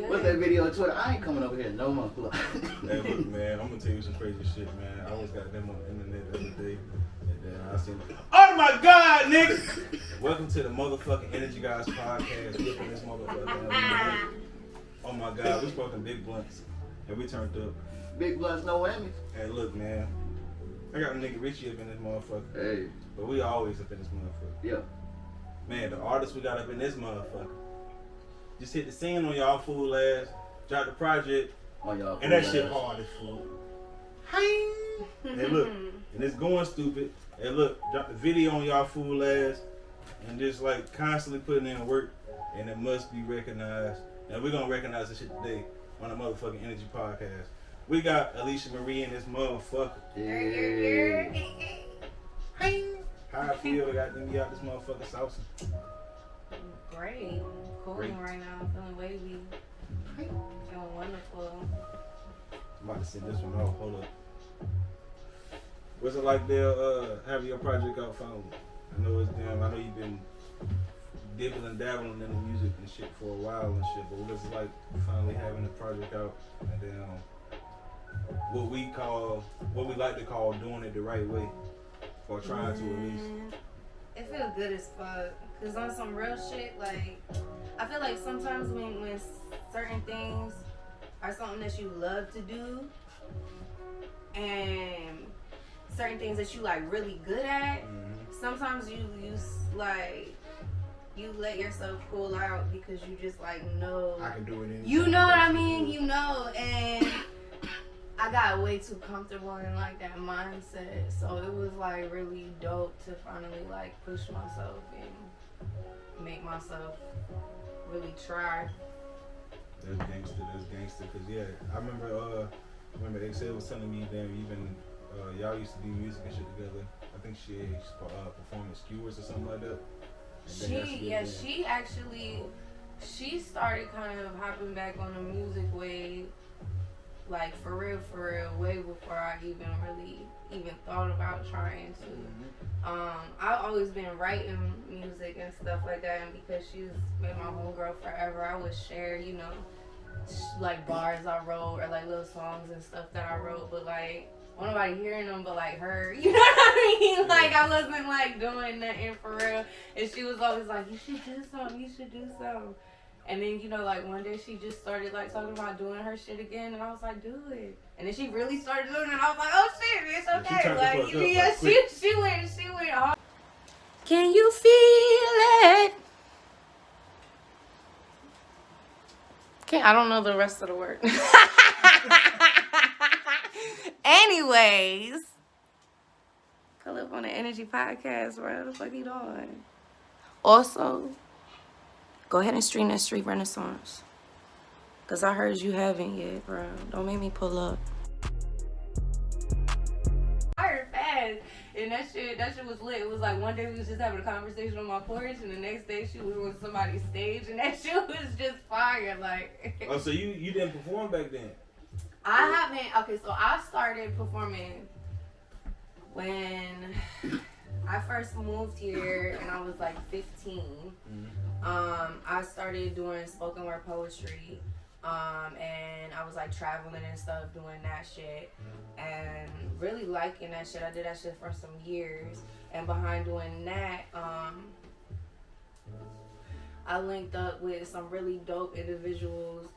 What's that video on Twitter? I ain't coming over here no more. Hey, look, man, I'm gonna tell you some crazy shit, man. I always got them on the internet the other day, and then I seen, oh my God, nigga! Welcome to the motherfucking Energy Guys podcast. We up in this motherfucker. Oh my God, we smoking big blunts, and we turned up. Big blunts, no whammies. Hey, look, man, I got a nigga Richie up in this motherfucker. Hey. But we always up in this motherfucker. Yeah. Man, the artists we got up in this motherfucker just hit the scene on y'all fool ass, dropped the project, on y'all and that shit hard as fuck. Hey, look, and it's going stupid. And look, drop the video on y'all fool ass, and just like constantly putting in work, and it must be recognized. And we're gonna recognize this shit today on the motherfucking Energy Podcast. We got Alicia Marie in this motherfucker. Yeah. How I feel, got them out this motherfucker sauce. Great. Cooling right now, feeling wavy. Feeling wonderful. I'm about to send this one off. Hold up. What's it like there having your project out finally? I know it's damn. I know you've been dibbling and dabbling in the music and shit for a while and shit. But what's it like finally having the project out and then what we like to call doing it the right way, or trying to at least? It feels good as fuck. Cause on some real shit, like I feel like sometimes when certain things are something that you love to do, and certain things that you like really good at, sometimes you let yourself pull out because you just like know I can do it. You know what I mean? You know, and I got way too comfortable in like that mindset, so it was like really dope to finally like push myself and make myself really try. That's gangster. Cause yeah, I remember Excel was telling me that even y'all used to do music and shit together. I think she performed at Skewers or something like that. She started kind of hopping back on the music wave, like for real, way before I even thought about trying to. I've always been writing music and stuff like that, and because she's been my homegirl forever, I would share, like bars I wrote or like little songs and stuff that I wrote, but like wasn't nobody hearing them but like her, you know what I mean? Like I wasn't like doing nothing for real, and she was always like, you should do something. And then, like one day she just started like talking about doing her shit again, and I was like, do it. And then she really started doing it, and I was like, oh shit, it's okay. Like, she went hard. Can you feel it? I don't know the rest of the word. Anyways, pull up on the Energy Podcast, bro. What the fuck you doing? Also, go ahead and stream that Street Renaissance. Cause I heard you haven't yet, bro. Don't make me pull up. I heard fast. And that shit was lit. It was like one day we was just having a conversation on my porch, and the next day she was on somebody's stage, and that shit was just fire. Like. Oh, so you didn't perform back then? I haven't. Okay, so I started performing when I first moved here, and I was like 15. I started doing spoken word poetry, and I was like traveling and stuff, doing that shit, and really liking that shit. I did that shit for some years, and behind doing that, I linked up with some really dope individuals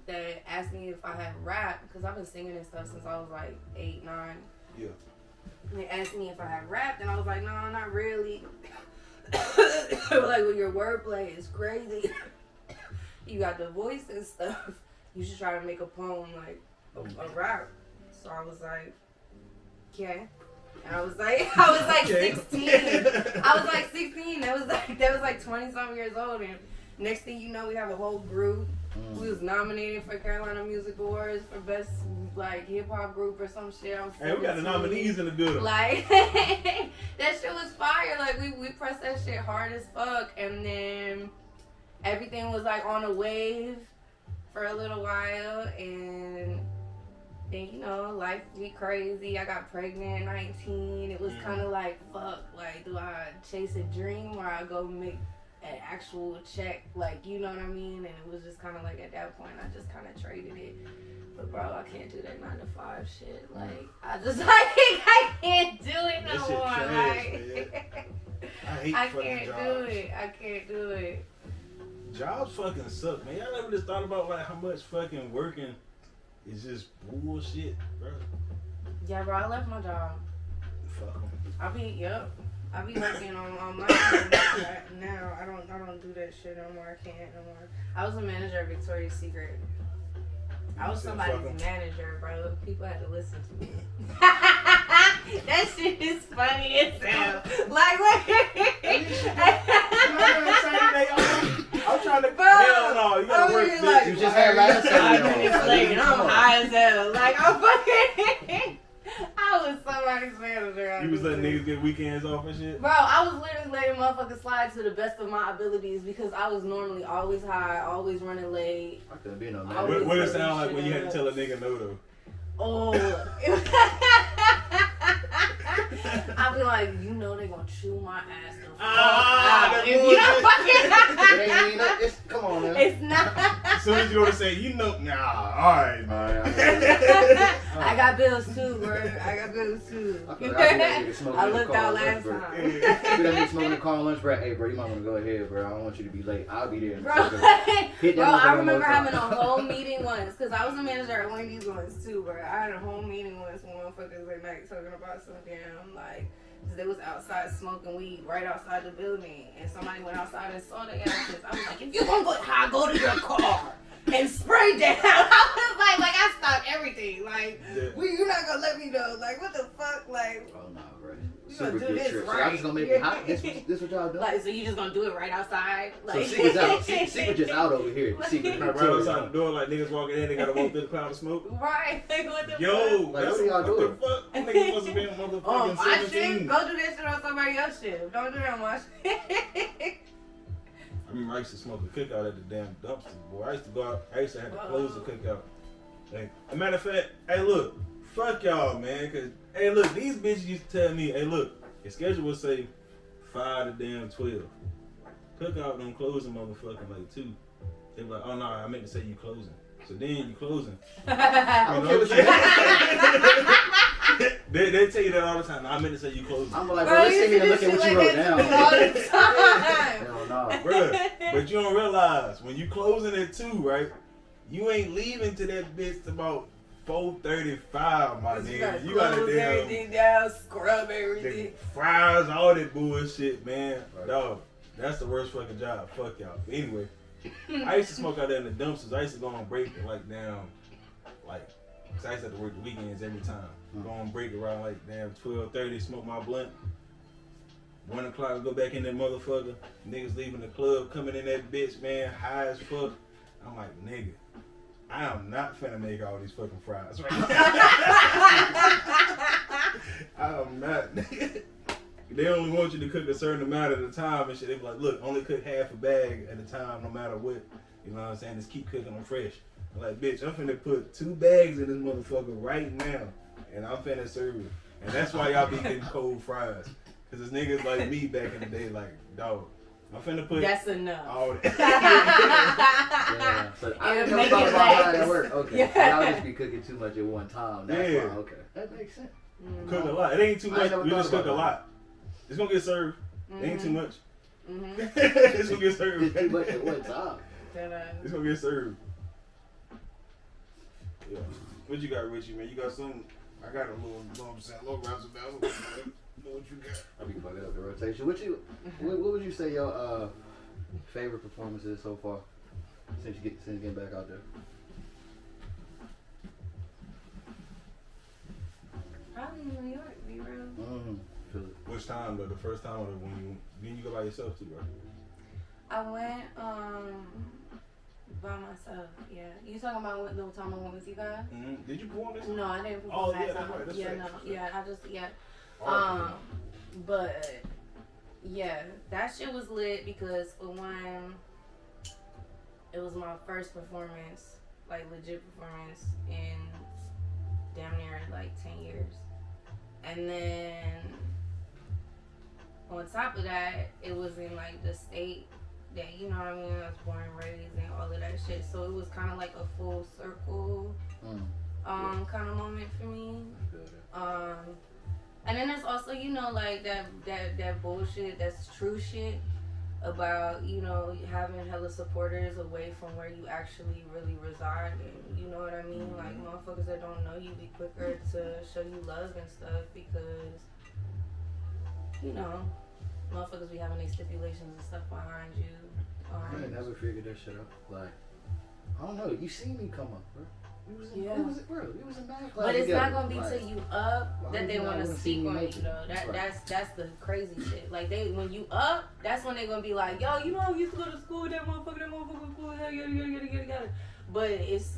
that asked me if I had rap, because I've been singing and stuff since I was like 8, 9. Yeah. And they asked me if I had rapped, and I was like, no, not really. Like, well, your wordplay is crazy. You got the voice and stuff. You should try to make a poem, like a rap. So I was like, okay. And I was like okay. 16. I was like 16. That was like 20-something years old. And next thing you know, we have a whole group. We was nominated for Carolina Music Awards for best like hip hop group or some shit. Hey, we got the nominees in the building. Like that shit was fire. Like we pressed that shit hard as fuck, and then everything was like on a wave for a little while, and then life be crazy. I got pregnant at 19. It was kind of like fuck. Like, do I chase a dream or I go make an actual check, like, you know what I mean? And it was just kind of like at that point, I just kind of traded it. But bro, I can't do that 9 to 5 shit. Like, I just I can't do it no That more. shit trash, Like, I I fucking can't jobs. do it. I can't do it. Jobs fucking suck, man. Y'all ever just thought about like how much fucking working is just bullshit, bro? Yeah, bro, I left my job. Fuck 'em. I be working on my own now. I don't do that shit no more. I can't no more. I was a manager at Victoria's Secret. I was You said somebody's fuck 'em. manager, bro. People had to listen to me. That shit is funny as hell. Like, I'm trying to. Bro, Hell no, you gotta I'm work really bitch. like- You just had last I'm Saturday. high as hell. Like, I'm fucking. I was somebody's manager. You was letting niggas get weekends off and shit. Bro, I was literally letting motherfuckers slide to the best of my abilities because I was normally always high, always running late. I couldn't be no man. Always What it fucking sound like shit when you had to up. tell a nigga no though? Oh. I be like, you know they gonna chew my ass the fuck Ah, out. that If you don't fucking It ain't even, it's, come on, man. It's not. As soon as you go to say, you know, nah, alright, man. I got bills too, bro. I got bills too. I could have that nigga smoking I in the looked car out on last lunch break. time. If that nigga smoking in the car on lunch break, hey, bro, you might want to go ahead, bro. I don't want you to be late. I'll be there. in a Bro, second. Hit that bro, motherfucker I one remember more having a time. whole meeting once, because I was a manager at Wendy's once too, bro. I had a whole meeting once when motherfuckers at night talking about some damn, like, 'cause they was outside smoking weed right outside the building, and somebody went outside and saw the asses. I was like, if you gonna go high, go to your car and spray down. I was like I stopped everything. Like, you're not gonna let me know. Like, what the fuck? Like, Oh, no, bro. You gonna Super do good this trip. So right. y'all just gonna make it hot? This what y'all doing? like, so you just gonna do it right outside? So Like, Secret's out. Secret just out over here. Secret. Like, right outside the door, like niggas walking in, they gotta walk through the cloud of smoke. right? Like, what the fuck? Yo, Like, that's what y'all what doing? the fuck? Them niggas must have been motherfucking My 17. shift, go do that shit on somebody else's shift. Don't do that on my shift. I remember I used to smoke a cookout at the damn dumpster, boy. I used to go out, I used to have to close the cookout. Like, a matter of fact, hey look, fuck y'all, man, cause, hey look, these bitches used to tell me, hey look, your schedule will say 5 to damn 12. Cookout don't close a motherfucking like 2. They be like, oh no, I meant to say you closing. So then you closing. I don't care what you They tell you that all the time. I meant to say you closing. I'm like, bro, let's sit here and look at what you wrote down. All the time. Hell no. Bruh, but you don't realize when you closing at 2, right? You ain't leaving to that bitch till about 4:35, my nigga. You gotta close damn everything down, scrub the everything. fries, all that bullshit, man. Right. Dog, that's the worst fucking job. Fuck y'all. But anyway, I used to smoke out there in the dumpsters. I used to go on break at like damn, like, cause I used to have to work the weekends every time. Go on break around like damn 12:30, smoke my blunt. 1 o'clock, go back in that motherfucker. Niggas leaving the club, coming in that bitch, man, high as fuck. I'm like, nigga, I am not finna make all these fucking fries right now. I am not, nigga. They only want you to cook a certain amount at a time and shit. They be like, look, only cook half a bag at a time, no matter what. You know what I'm saying? Just keep cooking them fresh. I'm like, bitch, I'm finna put 2 bags in this motherfucker right now, and I'm finna serve it. And that's why y'all be getting cold fries. Cause it's niggas like me back in the day, like, dog, I'm finna put That's enough. all that. Yeah. So I It'll didn't make know it about how last. that work. Okay. Yeah. Y'all just be cooking too much at one time. That's Yeah. fine. Okay. That makes sense. Cook a lot. It ain't too I ain't much. never We thought just cook about a that. lot. It's gonna get served. It ain't too much. Mm-hmm. It's gonna get served. Just too much at one time. It's gonna get served. Yeah. What you got, Richie, man? You got something? I got a little, you know what I'm saying, little razzle dazzle. You know what you got? I be fucking up the rotation. What would you say your favorite performance is so far since you getting back out there? Probably New York, be real. Feel it. Which time though? The first time or when you go by yourself too, right? I went by myself. Yeah, you talking about the time I went with you guys? Mm-hmm. Did you perform this? No, I didn't Oh, perform yeah, that that's time. right, that's Yeah, right, no, that's right. yeah, I just Oh, but yeah, that shit was lit because for one, it was my first performance, like legit performance in damn near like 10 years. And then on top of that, it was in like the state that, you know what I mean, I was born and raised and all of that shit. So it was kind of like a full circle kind of moment for me. And then there's also, you know, like that bullshit, that's true shit about, you know, having hella supporters away from where you actually really reside. And you know what I mean? Like, motherfuckers that don't know you be quicker to show you love and stuff because, you know, motherfuckers be having their stipulations and stuff behind you. I ain't never figured that shit out. Like, I don't know. You seen me come up, bro. We was in math class. But it's together. not gonna be like, till you up that they want to speak on you though. Right. That's the crazy shit. Like when you up, that's when they gonna be like, yo, you know, I used to go to school with that motherfucker was cool. Yada. But it's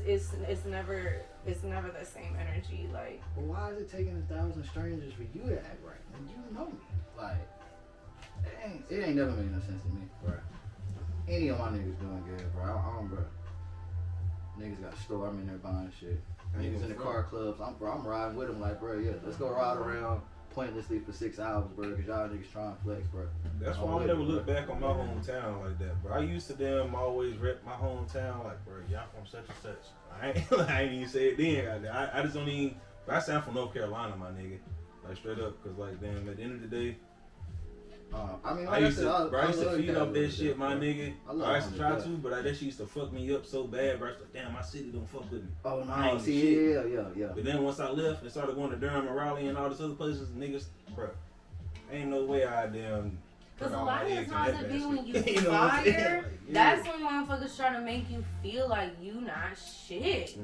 never the same energy. Like, well, why is it taking 1,000 strangers for you to act right when you know me? Like, it ain't never made no sense to me, bro. Any of my niggas doing good, bro. I don't, bro. Niggas got a store, I'm in there buying shit. Niggas in the car clubs, I'm riding with them like, bro, yeah, let's go ride around pointlessly for 6 hours, bro, because y'all niggas trying to flex, bro. That's why I never look back on my hometown like that, bro. I used to damn always rep my hometown like, bro, y'all from such and such. I ain't even say it then. I just don't even, I sound from North Carolina, my nigga. Like, straight up, because, like, damn, at the end of the day, I used to feed up that shit, my nigga. I used to try to, but that shit used to fuck me up so bad, bro. I was like, damn, my city don't fuck with me. Oh, no, see, yeah. But then once I left and started going to Durham and Raleigh and all these other places, niggas, bro, ain't no way I damn. Because a lot of times it be when you you know fire, like, that's when motherfuckers try to make you feel like you not shit.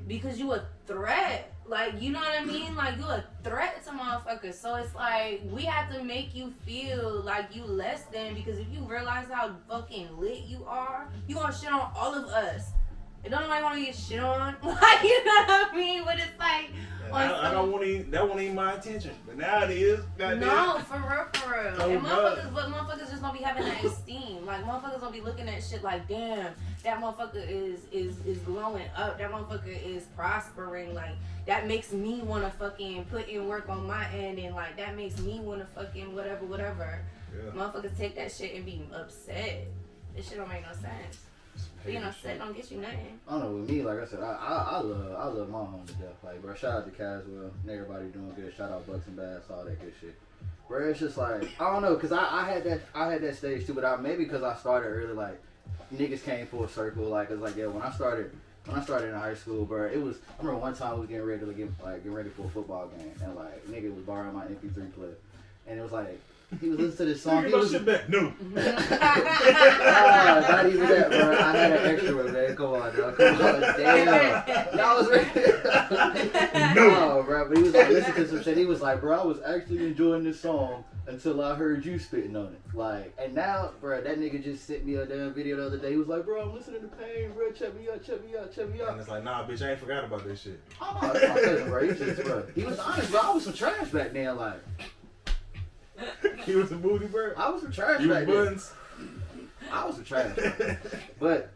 Because you a threat. Like, you know what I mean? Like, you a threat to motherfuckers. So it's like, we have to make you feel like you less than, because if you realize how fucking lit you are, you gonna shit on all of us. And don't nobody wanna get shit on. Like, you know what I mean? But it's like, I don't want to. That wasn't even my intention, but now it is. No, for real. Oh, and motherfuckers just don't be having that esteem. Like, motherfuckers don't be looking at shit like, damn, that motherfucker is growing up. That motherfucker is prospering. Like, that makes me want to fucking put in work on my end, and like that makes me want to fucking whatever. Yeah. Motherfuckers take that shit and be upset. This shit don't make no sense. Being upset don't get you nothing. I don't know, with me, like I said, I love my home to death. Like, bro, shout out to Caswell and everybody doing good. Shout out Bucks and Bass, all that good shit. Bro, it's just like, I don't know, cause I had that stage too, but maybe because I started early, like niggas came full circle. Like, it's like, yeah, when I started in high school, bro, I remember one time we was getting ready to get ready for a football game, and like nigga was borrowing my MP3 player, and it was like, he was listening to this song. He was back. No. Not even that, bro. I had an extra one, man. Come on, dog. Come on. Damn. Y'all was ready. No, bro. But he was like listening to some shit. He was like, bro, I was actually enjoying this song until I heard you spitting on it. Like, and now, bro, that nigga just sent me a damn video the other day. He was like, bro, I'm listening to Pain, bro. Check me out. And it's like, nah, bitch, I ain't forgot about this shit. Oh, that's my cousin, bro. He was honest, bro. I was some trash back then, like. He was a booty bird. I was some trash back then. I was some trash, but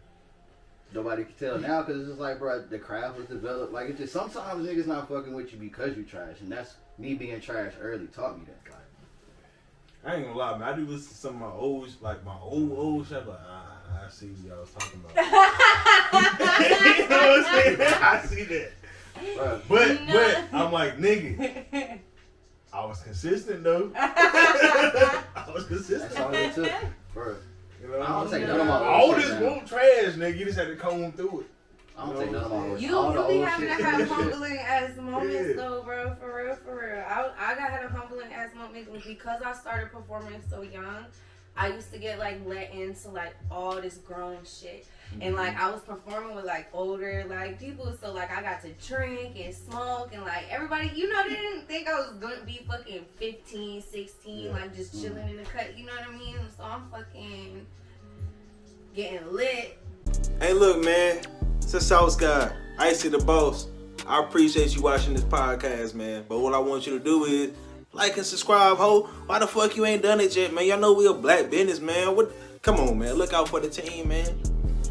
nobody can tell now because it's just like, bro, the craft was developed. Like, it's just sometimes niggas not fucking with you because you trash, and that's me being trash early taught me that. Like, I ain't gonna lie, man. I do listen to some of my old, old shit. Like, I see what y'all was talking about. You know what I'm saying? I see that. But I'm like, nigga. I was consistent though. I was consistent. That's all it took, bro. You know, I don't take none of my all this won't trash, nigga. You just had to comb through it. I don't take none of my old shit. You be having to have humbling ass moments though, bro. For real. I had a humbling ass moment because I started performing so young. I used to get like let into like all this grown shit. And like I was performing with like older like people, so like I got to drink and smoke and like everybody, you know, they didn't think I was gonna be fucking 15, 16, like just chilling in the cut, you know what I mean? So I'm fucking getting lit. Hey look, man, it's a South Guy. Icy the boss. I appreciate you watching this podcast, man. But what I want you to do is like and subscribe, ho. Why the fuck you ain't done it yet, man? Y'all know we a black business, man. Come on, man. Look out for the team, man.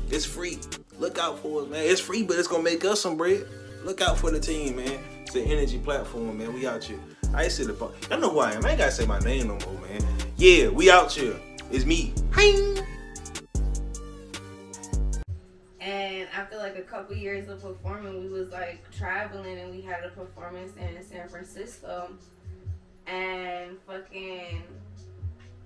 It's free. Look out for us, man. It's free, but it's gonna make us some bread. Look out for the team, man. It's the energy platform, man. We out here. I see the phone. Y'all know who I am. I ain't gotta say my name no more, man. Yeah, we out here. It's me. Hi. like a couple years of performing, we was like traveling and we had a performance in San Francisco. And fucking,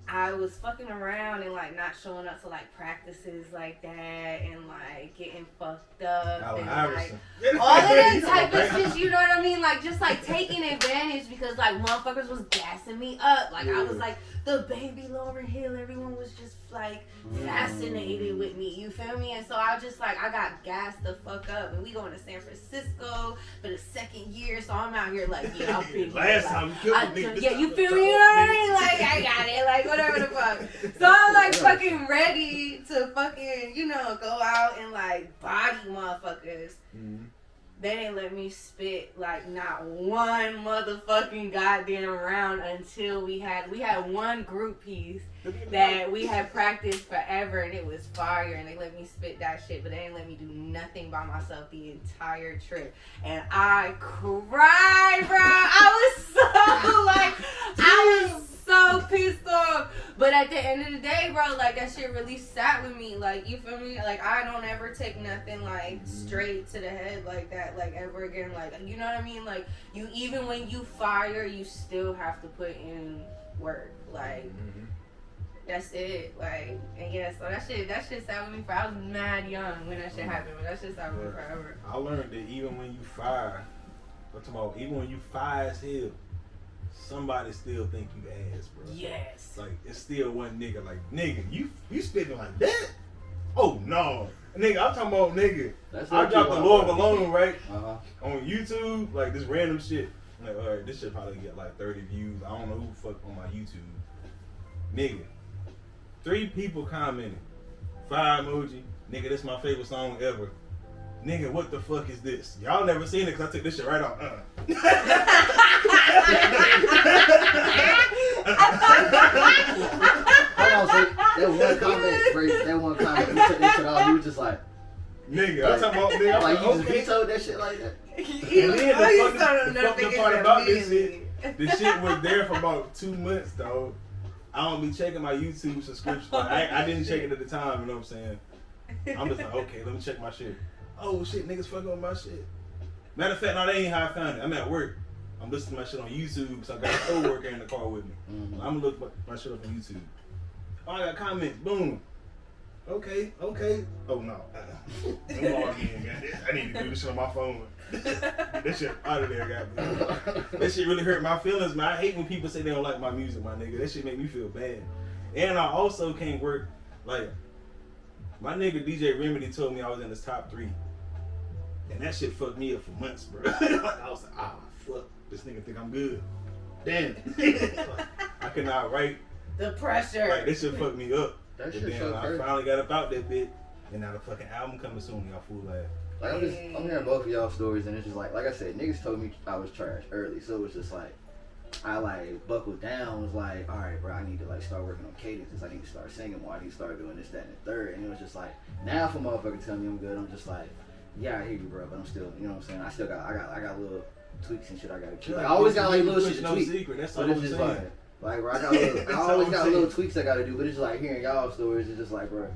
I was fucking around and like not showing up to like practices like that and like getting fucked up Allen and Iverson. like all of that type of shit, you know what I mean? Like just like taking advantage because like motherfuckers was gassing me up. Like I was like the baby Lauryn Hill, everyone was just like fascinated with me, you feel me? And so I just like I got gassed the fuck up and we going to San Francisco for the second year, so I'm out here like yeah, I'm big. Last time you killed me, nigga. Yeah, you feel me? You know what I mean? Like I got it, like whatever the fuck. So I'm like fucking ready to fucking, you know, go out and like body motherfuckers. Mm-hmm. They didn't let me spit like not one motherfucking goddamn round until we had one group piece that we had practiced forever and it was fire and they let me spit that shit, but they didn't let me do nothing by myself the entire trip. And I cried, bro. I was so pissed off. But at the end of the day, bro, like that shit really sat with me. Like, you feel me? Like I don't ever take nothing like straight to the head like that, like ever again. Like, you know what I mean? Like you, even when you fire, you still have to put in work. Like that's it. Like, and yeah, so that shit sat with me for, I was mad young when that shit happened, but that shit sat with me forever. I learned that even when you fire, even when you fire as hell, somebody still think you ass, bro. Yes. Like, it's still one nigga like, nigga, you spitting like that? Oh, no. Nigga, I'm talking about, nigga. I dropped the Lord Alone, right? On YouTube, like, this random shit. I'm like, alright, this shit probably get like 30 views. I don't know who the fuck on my YouTube. Nigga, 3 people commented. Fire emoji. Nigga, this my favorite song ever. Nigga, what the fuck is this? Y'all never seen it because I took this shit right off. Hold on, so that one comment, you took this shit off, you was just like, nigga, I'm talking about, nigga, I'm like, you just okay. vetoed that shit like that? And then the fucking part about this shit, the shit was there for about 2 months, dog. I don't be checking my YouTube subscription. Like, I didn't check it at the time, you know what I'm saying? I'm just like, okay, let me check my shit. Oh shit, niggas fucking with my shit. Matter of fact, no, that ain't how I found it. I'm at work. I'm listening to my shit on YouTube, so I got a co-worker in the car with me. I'm gonna look my shit up on YouTube. Oh, I got comments, boom. Okay. Oh no. Don't log in, goddamn. I need to do this shit on my phone. Get that shit out of there, goddamn. That shit really hurt my feelings, man. I hate when people say they don't like my music, my nigga. That shit make me feel bad. And I also can't work, like, my nigga DJ Remedy told me I was in his top 3. And that shit fucked me up for months, bro. I was like, fuck. This nigga think I'm good. Damn. I could not write. The pressure. Like, this shit fucked me up. That But shit then so I crazy. finally got up out that bit. And now the fucking album coming soon. Y'all fool laugh. Like, I'm hearing both of y'all stories, and it's just like I said, niggas told me I was trash early, so it was just like, I like buckled down, was like, all right, bro, I need to like start working on cadences, I need to start singing more, I need to start doing this, that, and the third, and it was just like, now for motherfuckers telling me I'm good, I'm just like, yeah, I hear you, bro, but I'm still, you know what I'm saying, I got little tweaks and shit I gotta keep. Like, I always got like little shit to no tweak, secret. That's but all it's I'm just saying. like, bro, I always got little tweaks I gotta do, but it's just like hearing y'all stories, it's just like, bro,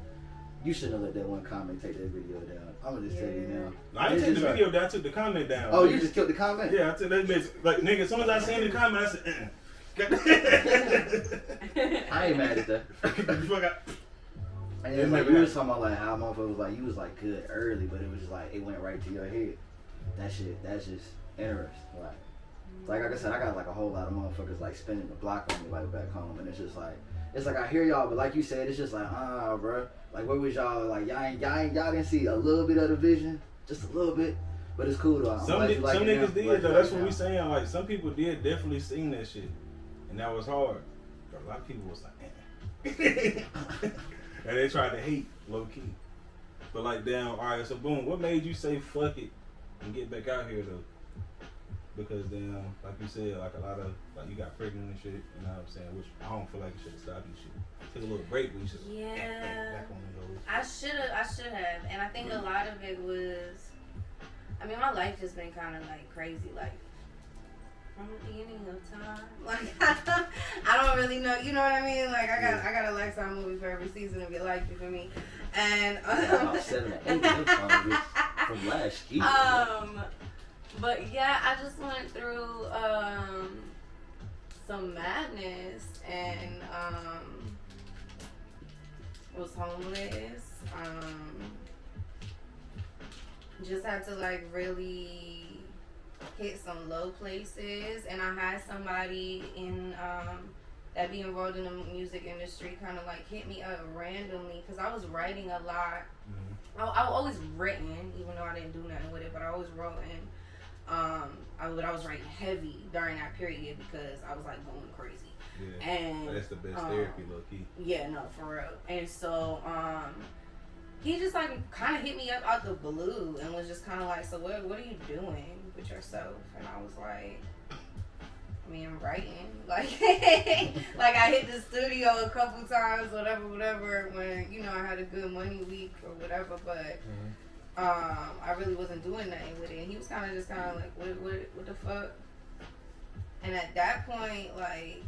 you shouldn't have let that one comment take that video down. I'm gonna just tell you now. I didn't take the video down, I took the comment down. Oh, you just killed the comment? Yeah, I took that bitch. Like, nigga, as soon as I seen the comment, I said, I ain't mad at that. And then like you was talking about like how motherfuckers was like you was like good early, but it was just like it went right to your head. That's just interesting. Like I said, I got like a whole lot of motherfuckers like spinning the block on me like back home, and it's like I hear y'all, but like you said, it's just like bro, like where was y'all like y'all didn't see a little bit of the vision, just a little bit, but it's cool though. Some niggas did though. That's what we saying. Like some people did definitely seen that shit, and that was hard. But a lot of people was like, and they tried to hate low key. But like, damn, all right. So boom, what made you say fuck it and get back out here though? Because then, like you said, like a lot of, like you got pregnant and shit, you know what I'm saying? Which I don't feel like you should stop you shit. Take a little break, but you should back on those. I should have, and I think a lot of it was, I mean, my life just been kind of like crazy, like from the beginning of time. Like I don't really know, you know what I mean? Like I got a Lifetime movie for every season of your life, you feel me? And about 7 or 8 from From last year. But yeah, I just went through some madness and was homeless. Just had to like really hit some low places, and I had somebody in that be involved in the music industry kind of like hit me up randomly because I was writing a lot. I always written, even though I didn't do nothing with it, but I always wrote I was writing heavy during that period because I was like going crazy. Yeah, and that's the best therapy, low key. Yeah, no, for real. And so he just like kind of hit me up out the blue and was just kind of like, so what are you doing with yourself? And I was like, I mean, I'm writing. Like, like I hit the studio a couple times, whatever, when, you know, I had a good money week or whatever, but I really wasn't doing nothing with it. And he was kind of like, what the fuck? And at that point, like,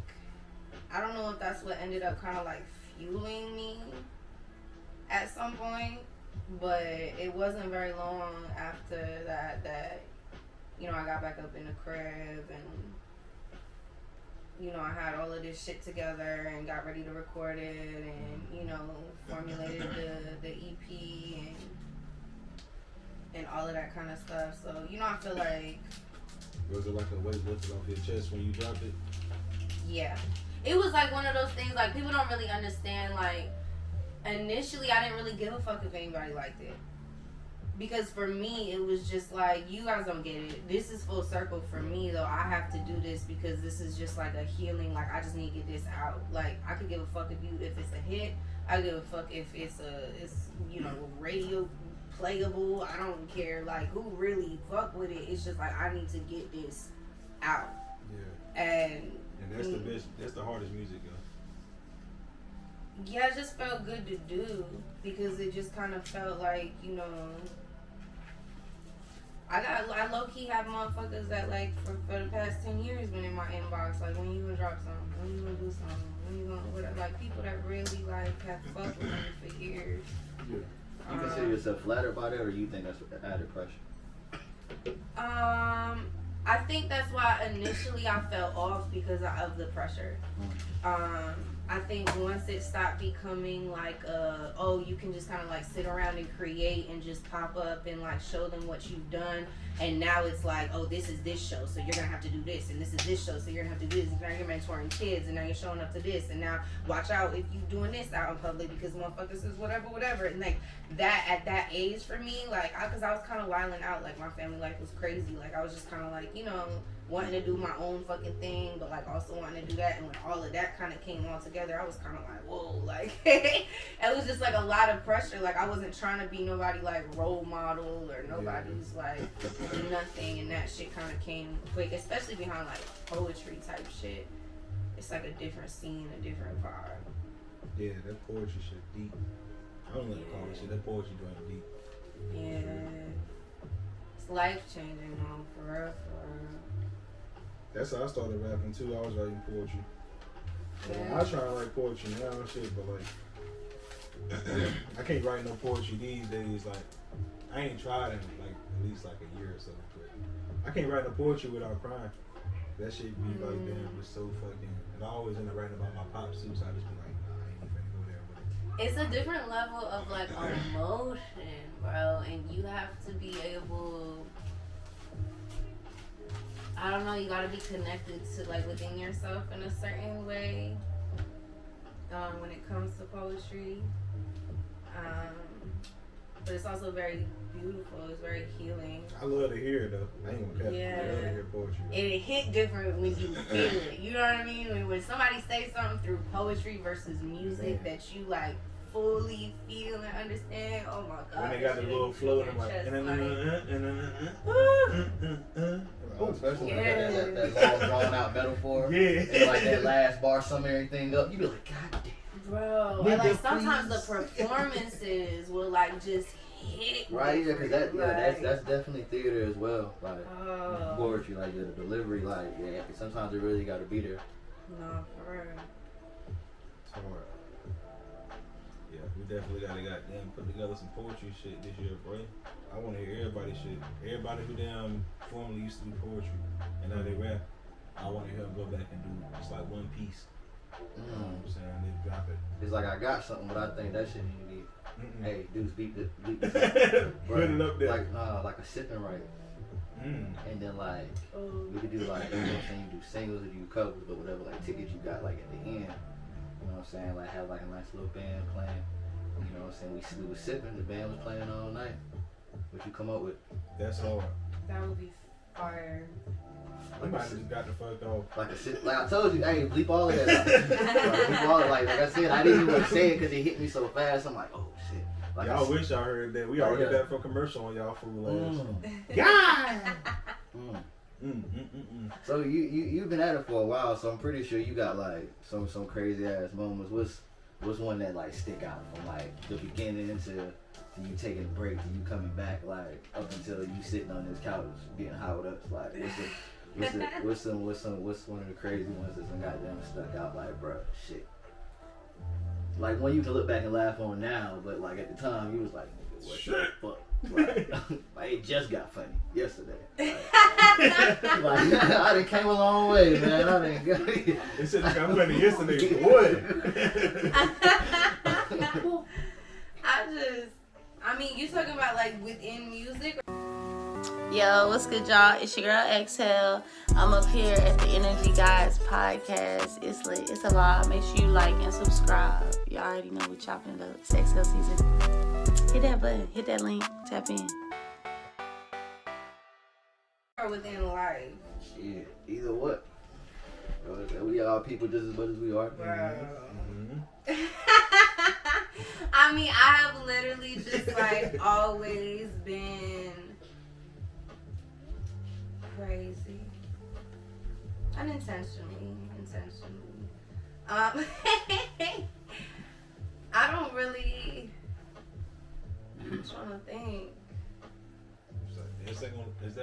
I don't know if that's what ended up kind of like fueling me at some point, but it wasn't very long after that, you know, I got back up in the crib and, you know, I had all of this shit together and got ready to record it and, you know, formulated the EP and all of that kind of stuff. So, you know, I feel like... Was it like a weight lifted off your chest when you dropped it? Yeah. It was like one of those things, like, people don't really understand, like, initially I didn't really give a fuck if anybody liked it. Because for me, it was just like, you guys don't get it. This is full circle for me, though. I have to do this because this is just like a healing. Like, I just need to get this out. Like, I could give a fuck if it's a hit. I give a fuck if it's you know, radio playable. I don't care, like, who really fuck with it. It's just like, I need to get this out. Yeah. And that's the best, that's the hardest music, yo. Yeah, it just felt good to do because it just kind of felt like, you know, I low-key have motherfuckers that, like, for the past 10 years been in my inbox, like, when you gonna drop something, when you gonna do something, when you gonna, whatever, like, people that really, like, have fucked with me for years. Yeah. You consider yourself flattered by that, or you think that's added pressure? I think that's why initially I fell off because of the pressure. I think once it stopped becoming like, oh, you can just kind of like sit around and create and just pop up and like show them what you've done. And now it's like, oh, this is this show, so you're going to have to do this. And this is this show, so you're going to have to do this. And now you're mentoring kids, and now you're showing up to this. And now watch out if you're doing this out in public because motherfuckers is whatever. And like that, at that age for me, like, because I was kind of wilding out. Like, my family life was crazy. Like, I was just kind of like, you know, wanting to do my own fucking thing, but like also wanting to do that. And when all of that kind of came all together, I was kind of like, whoa, like it was just like a lot of pressure. Like, I wasn't trying to be nobody like role model or nobody's like nothing, and that shit kind of came quick, especially behind like poetry type shit. It's like a different scene, a different vibe. Yeah, that poetry shit deep. I don't like to call it shit. That poetry joint deep. Yeah, it's life changing though, for real. That's how I started rapping too. I was writing poetry. Yeah. I try to write poetry now and shit, but like I can't write no poetry these days. Like, I ain't tried in like at least like a year or so. But I can't write no poetry without crying. That shit be like, damn, it's so fucking. And I always end up writing about my pops too, so I just be like, nah, I ain't even finna go there with it. It's a different level of like emotion, bro, and you have to be able. I don't know, you gotta be connected to like within yourself in a certain way when it comes to poetry. But it's also very beautiful, it's very healing. I love to hear it though. I ain't gonna catch it. I love to hear poetry. And it hit different when you feel it. You know what I mean? When somebody says something through poetry versus music that you like fully feel and understand, oh my god. When they got the little flow and I'm like, especially when that long drawn out metaphor. Yeah. And like that last bar sum everything up, you be like, god damn. Bro, and like sometimes the performances will like just hit. Right, yeah, because that's definitely theater as well. Like poetry, like the delivery, like sometimes it really got to be there. No, for real. It's hard. Yeah, We definitely gotta goddamn put together some poetry shit this year, bro. I wanna hear everybody's shit. Everybody who damn formerly used to do poetry and now they rap. I wanna hear them go back and do just like one piece. You know what I'm saying? They drop it. It's like I got something, but I think that shit need to be. Hey, dudes, beat this. Put it up there. Like a sipping right. And then like we could do like, you know what I'm saying, you do singles or you do covers or whatever like tickets you got like at the end. You know what I'm saying? Like have like a nice little band playing. You know what I'm saying? We was sipping, the band was playing all night. What you come up with? That's hard. That would be fire. We might have just got the fuck off. Like I told you, hey, bleep all of that out. Bleep all of, like I said, I didn't even want to say it because it hit me so fast. I'm like, oh shit. Like y'all wish y'all heard that. We already heard that for commercial on y'all food last. So you've been at it for a while, so I'm pretty sure you got like some crazy ass moments. What's one that like stick out from like the beginning to you taking a break to you coming back, like up until you sitting on this couch getting high with us? Like what's one of the crazy ones that's goddamn stuck out? Like, bro, shit. Like one you can look back and laugh on now, but like at the time you was like, nigga, what the fuck? Like it just got funny yesterday. Like I done came a long way, man. I didn't go. It said it got funny yesterday. What? I mean, you talking about like within music? Yo, what's good, y'all? It's your girl Exhale. I'm up here at the Energy Gawds podcast. It's lit. It's a lot. Make sure you like and subscribe. You already know we chopping it up. It's Exhale season. Hit that button. Hit that link. Tap in. Or within life? Shit, either what. We are people just as much as we are. I mean, I have literally just like always been crazy. Unintentionally. I don't really. I'm trying to think. Is that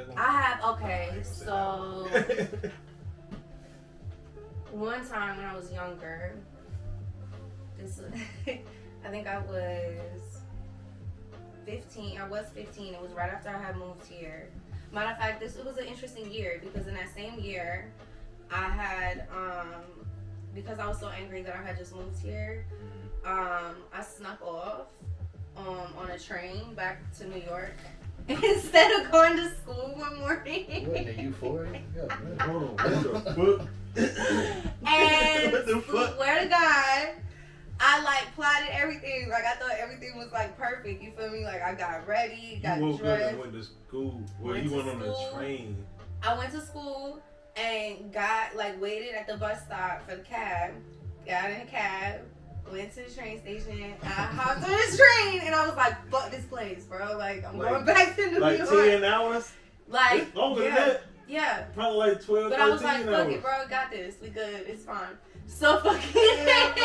gonna... I have, okay, so one time when I was younger, I think I was 15. I was 15. It was right after I had moved here. Matter of fact, it was an interesting year because in that same year, I had, because I was so angry that I had just moved here, I snuck off on a train back to New York instead of going to school one morning. What, the euphoria? Yeah, man. Hold on, what the fuck? And swear to God, I like plotted everything. Like I thought everything was like perfect. You feel me? Like I got ready, got you woke dressed. up and went to school. Well, you went on the train. I went to school and got like waited at the bus stop for the cab. Got in a cab, went to the train station. I hopped on the train and I was like, "Fuck this place, bro! Like I'm going back to New York." Like 10 hours. Like it's longer than that. Yeah. Probably like 12, but 13 I was like, hours. "Fuck it, bro! Got this. We good. It's fine." So fucking. And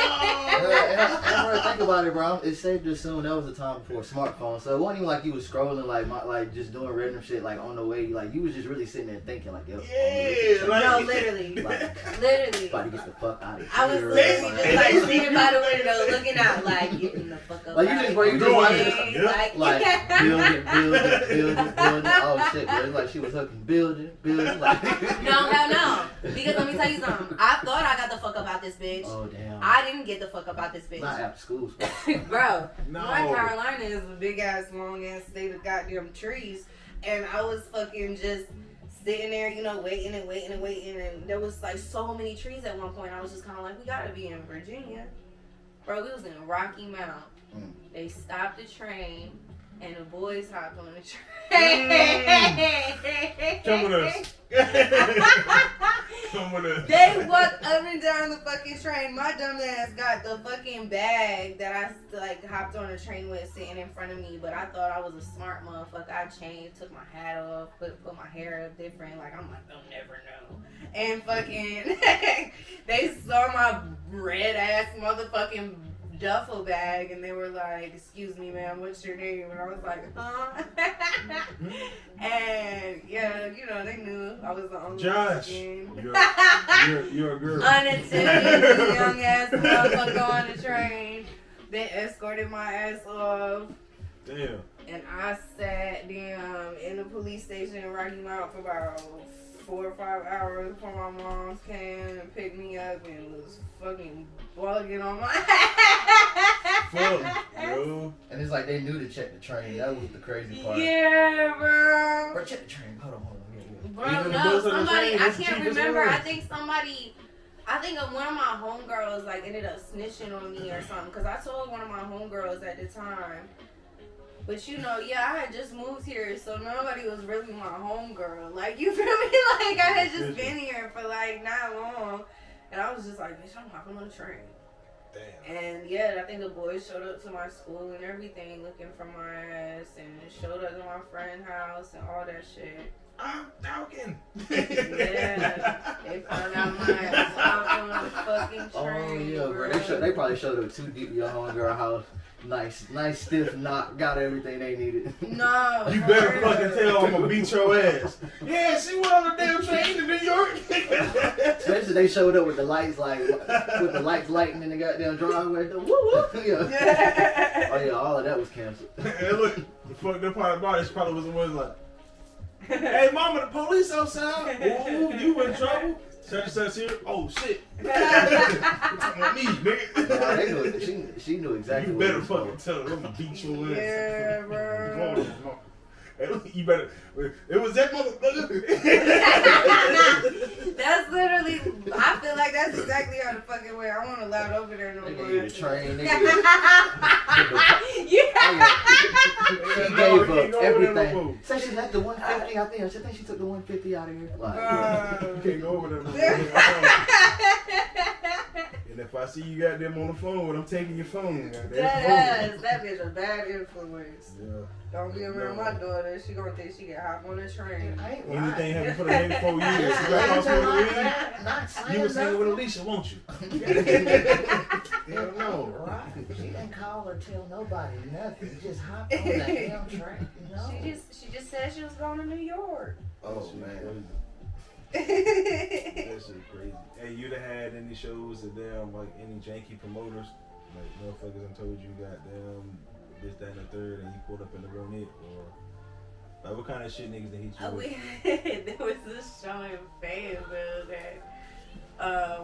think about it, bro. It's safe to assume that was the time before smartphones, so it wasn't even like you was scrolling like just doing random shit like on the way. Like you was just really sitting there thinking like, yo, no, literally, literally. About to get the fuck out of here. I was literally just like sitting by the window, looking out, like getting the fuck up. Like you just, bro, you just like building. Oh shit, bro. It's like she was hooking, building. Like. No, hell no. Because let me tell you something. I thought I got the fuck up out this bitch. Oh damn. I didn't get the fuck up out this bitch. Not after school. Bro, no. North Carolina is a big ass, long ass state of goddamn trees, and I was fucking just sitting there, you know, waiting, and there was like so many trees at one point. I was just kind of like, we gotta be in Virginia, bro. We was in Rocky Mount. They stopped the train, and the boys hopped on the train. Come with us. Come with us. They walked up and down the fucking train. My dumb ass got the fucking bag that I like hopped on the train with sitting in front of me, but I thought I was a smart motherfucker. I changed, took my hat off, put my hair up different. Like I'm like, they'll never know. And fucking they saw my red ass motherfucking duffel bag and they were like, "Excuse me, ma'am, what's your name?" And I was like, "Huh?" And yeah, you know, they knew I was the only Josh, you're a girl. unattended young ass motherfucker on the train. They escorted my ass off. Damn. And I sat in the police station in Rocky Mount for about 4 or 5 hours before my mom came and picked me up and was fucking bugging on my ass. Fuck, yo. And it's like they knew to check the train. That was the crazy part. Yeah, bro. Bro, check the train. Hold on. Bro, Even the no, bus on the somebody, train, I that's the can't cheapest remember. one. I think one of my homegirls like ended up snitching on me or something. Cause I told one of my homegirls at the time. But you know, yeah, I had just moved here, so nobody was really my homegirl. Like, you feel me? Like, I had just been here for like not long. And I was just like, bitch, I'm hopping on the train. Damn. And yeah, I think the boys showed up to my school and everything looking for my ass and showed up to my friend's house and all that shit. I'm talking. Yeah, they found out my ass hopped on the fucking Oh train. yeah, bro. They probably showed up too deep in your homegirl house. Nice stiff knock. Got everything they needed. No. You better fucking tell I'm gonna beat your ass. Yeah, she went on the damn train to New York. Especially they showed up with the lights with the lights lighting in the goddamn driveway. Woo woo. Yeah. Oh yeah, all of that was canceled. And look, the fucked up part about it, she probably was the one like, hey mama, the police outside. Ooh, you in trouble? Such here. Oh shit. Me, nigga. Nah, they knew, she knew exactly. You what better was fucking going. tell her I'm gonna beat your ass. Yeah, bro. Come on. Hey, look, you better. It was that motherfucker. That's literally, I feel like that's exactly how the fucking way. I want to loud over there no They more. gave you the train. They Yeah. gave up everything. Said she left the 150. I think she took the 150 out of here. Like, You can't go over there no more. And if I see you got them on the phone, I'm taking your phone. That bitch a bad influence. Yeah. Don't be around my daughter. She gonna think she can hop on a train. I ain't Anything lying. happened for the next 4 years. You got hospital leave. You was hanging with Alicia, won't you? Hell no. Right. She didn't call or tell nobody nothing. Just hopped on that damn train. No. She just said she was going to New York. Oh man. That shit crazy. Hey, you done had any shows that damn like any janky promoters? Like motherfuckers done told you goddamn this, that, and the third, and you pulled up in the real net, or like what kind of shit niggas that hit you with? There was this show in Fayetteville that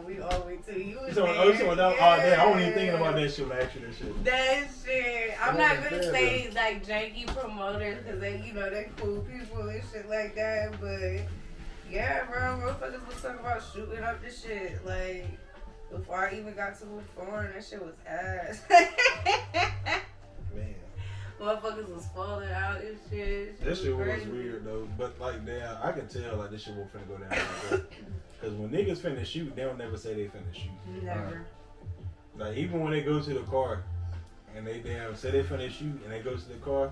we all went to. You was So, there. oh, damn, I wasn't even thinking Yeah. about that shit when I asked you that shit. That shit. I'm Oh, not gonna Fayetteville. say like janky promoters because they, they cool people and shit like that. But yeah, bro, motherfuckers was talking about shooting up this shit like before I even got to perform. That shit was ass. Man, Motherfuckers was falling out and shit. that shit was crazy. weird though. But like, damn, I can tell like this shit won't finna go down like that. Cause when niggas finna shoot, they don't never say they finna shoot. Never. Like even when they go to the car and they damn say they finna shoot and they go to the car,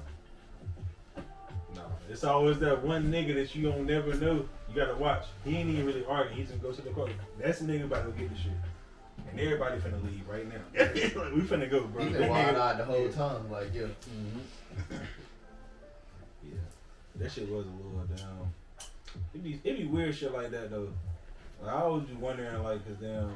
no, it's always that one nigga that you don't never know. You gotta watch. He ain't even really arguing. He just goes to the car. That's the nigga about to go get the shit. And everybody finna leave right now. Like, we finna go, bro. He That been wild nigga- eyed the whole time. Like, yeah. Yeah, that shit was a little down. It be weird shit like that though. Like, I always be wondering like, cause damn,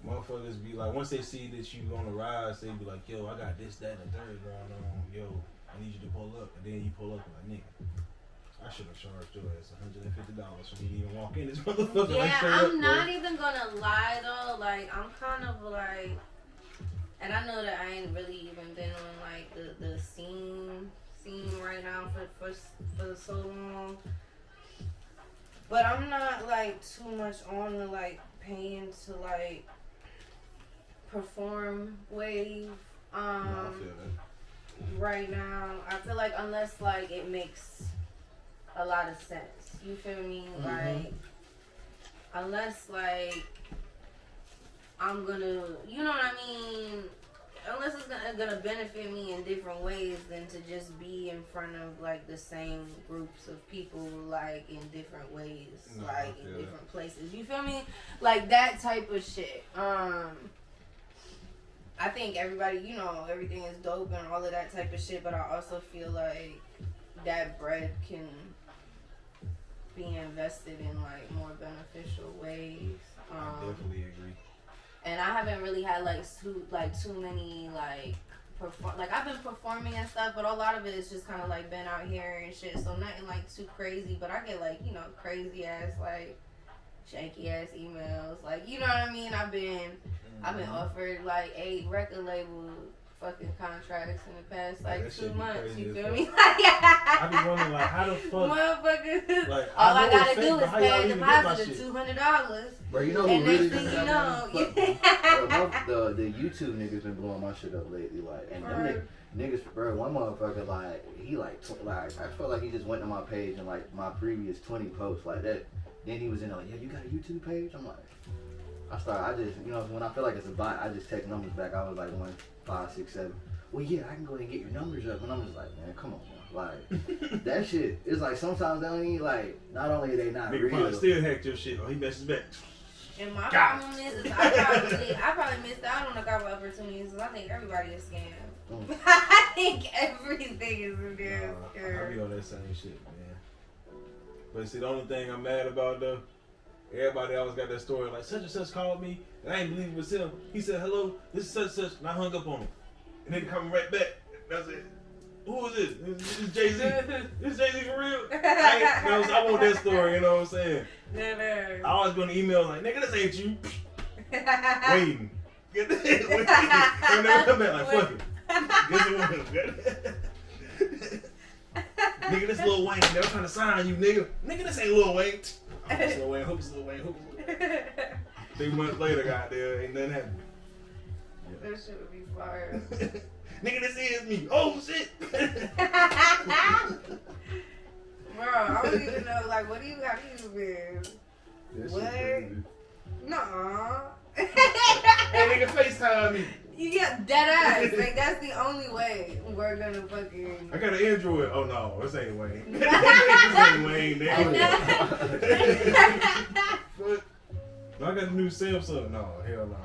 motherfuckers be like, once they see that you on the rise, they be like, yo, I got this, that, and the third going on. Yo, I need you to pull up, and then you pull up and like, nigga, I should have charged your ass $150 for me to even walk in this motherfucker. like, Yeah, straight I'm up, not bro. even gonna lie though. Like, I'm kind of like, and I know that I ain't really even been on like the scene right now for so long. But I'm not like too much on the like paying to like perform wave. Nah, I feel that. Right now, I feel like unless like it makes a lot of sense, you feel me? Mhm. Like unless like I'm gonna, you know what I mean? Unless it's gonna benefit me in different ways than to just be in front of like the same groups of people like in different ways, No, I like in feel different places. You feel me? Like that type of shit. I think everybody, everything is dope and all of that type of shit, but I also feel like that bread can be invested in like more beneficial ways. I definitely agree. and I haven't really had too many I've been performing and stuff, but a lot of it is just kind of like been out here and shit, so nothing like too crazy. But I get crazy ass janky ass emails, you know what I mean. I've been offered 8 record label fucking contracts in the past 2 months. You feel me? I be wondering how the fuck. Motherfucker. All I gotta do is pay a deposit of $200. Bro, you know and who really next thing you know, bro, the YouTube niggas been blowing my shit up lately, and them niggas, bro, one motherfucker, I felt like he just went to my page and my previous 20 posts like that. Then he was in there yeah, you got a YouTube page? I'm like, I just, when I feel like it's a bot, I just take numbers back. I was like 1, 5, 6, 7. Well, yeah, I can go ahead and get your numbers up, and I'm just like, man, come on, man. That shit, it's sometimes they don't even not only are they not nigga real. probably still hacked your shit, or he messes back. And my problem is I probably missed out on a couple opportunities because I think everybody is scammed. I think everything is a damn scam. I be on that same shit, man. But see, the only thing I'm mad about though, everybody always got that story such and such called me, and I ain't believe it was him. He said, hello, this is such and such, and I hung up on him. And then coming right back, that's it. Who is this? This is Jay-Z. This is Jay-Z for real? I want that story, you know what I'm saying? Never. I always go to email nigga, this ain't you. Waiting. Get this. I'll never come back fuck it. Guess it was. Nigga, this Lil Wayne. They were trying to sign you, nigga. Nigga, this ain't Lil Wayne. Oh, it's Lil Wayne. Hope it's Lil Wayne. 3 months later, goddamn, ain't nothing happened. Yeah. That shit would be fire. Nigga, this is me. Oh, shit. Bro, I don't even know, how do you been? What? Nuh-uh. Hey, nigga, FaceTime me. You get dead ass. That's the only way we're gonna fucking. I got an Android. Oh, no. This ain't Wayne. This ain't Wayne, nigga. Fuck. No, I got a new Samsung. No, hell no.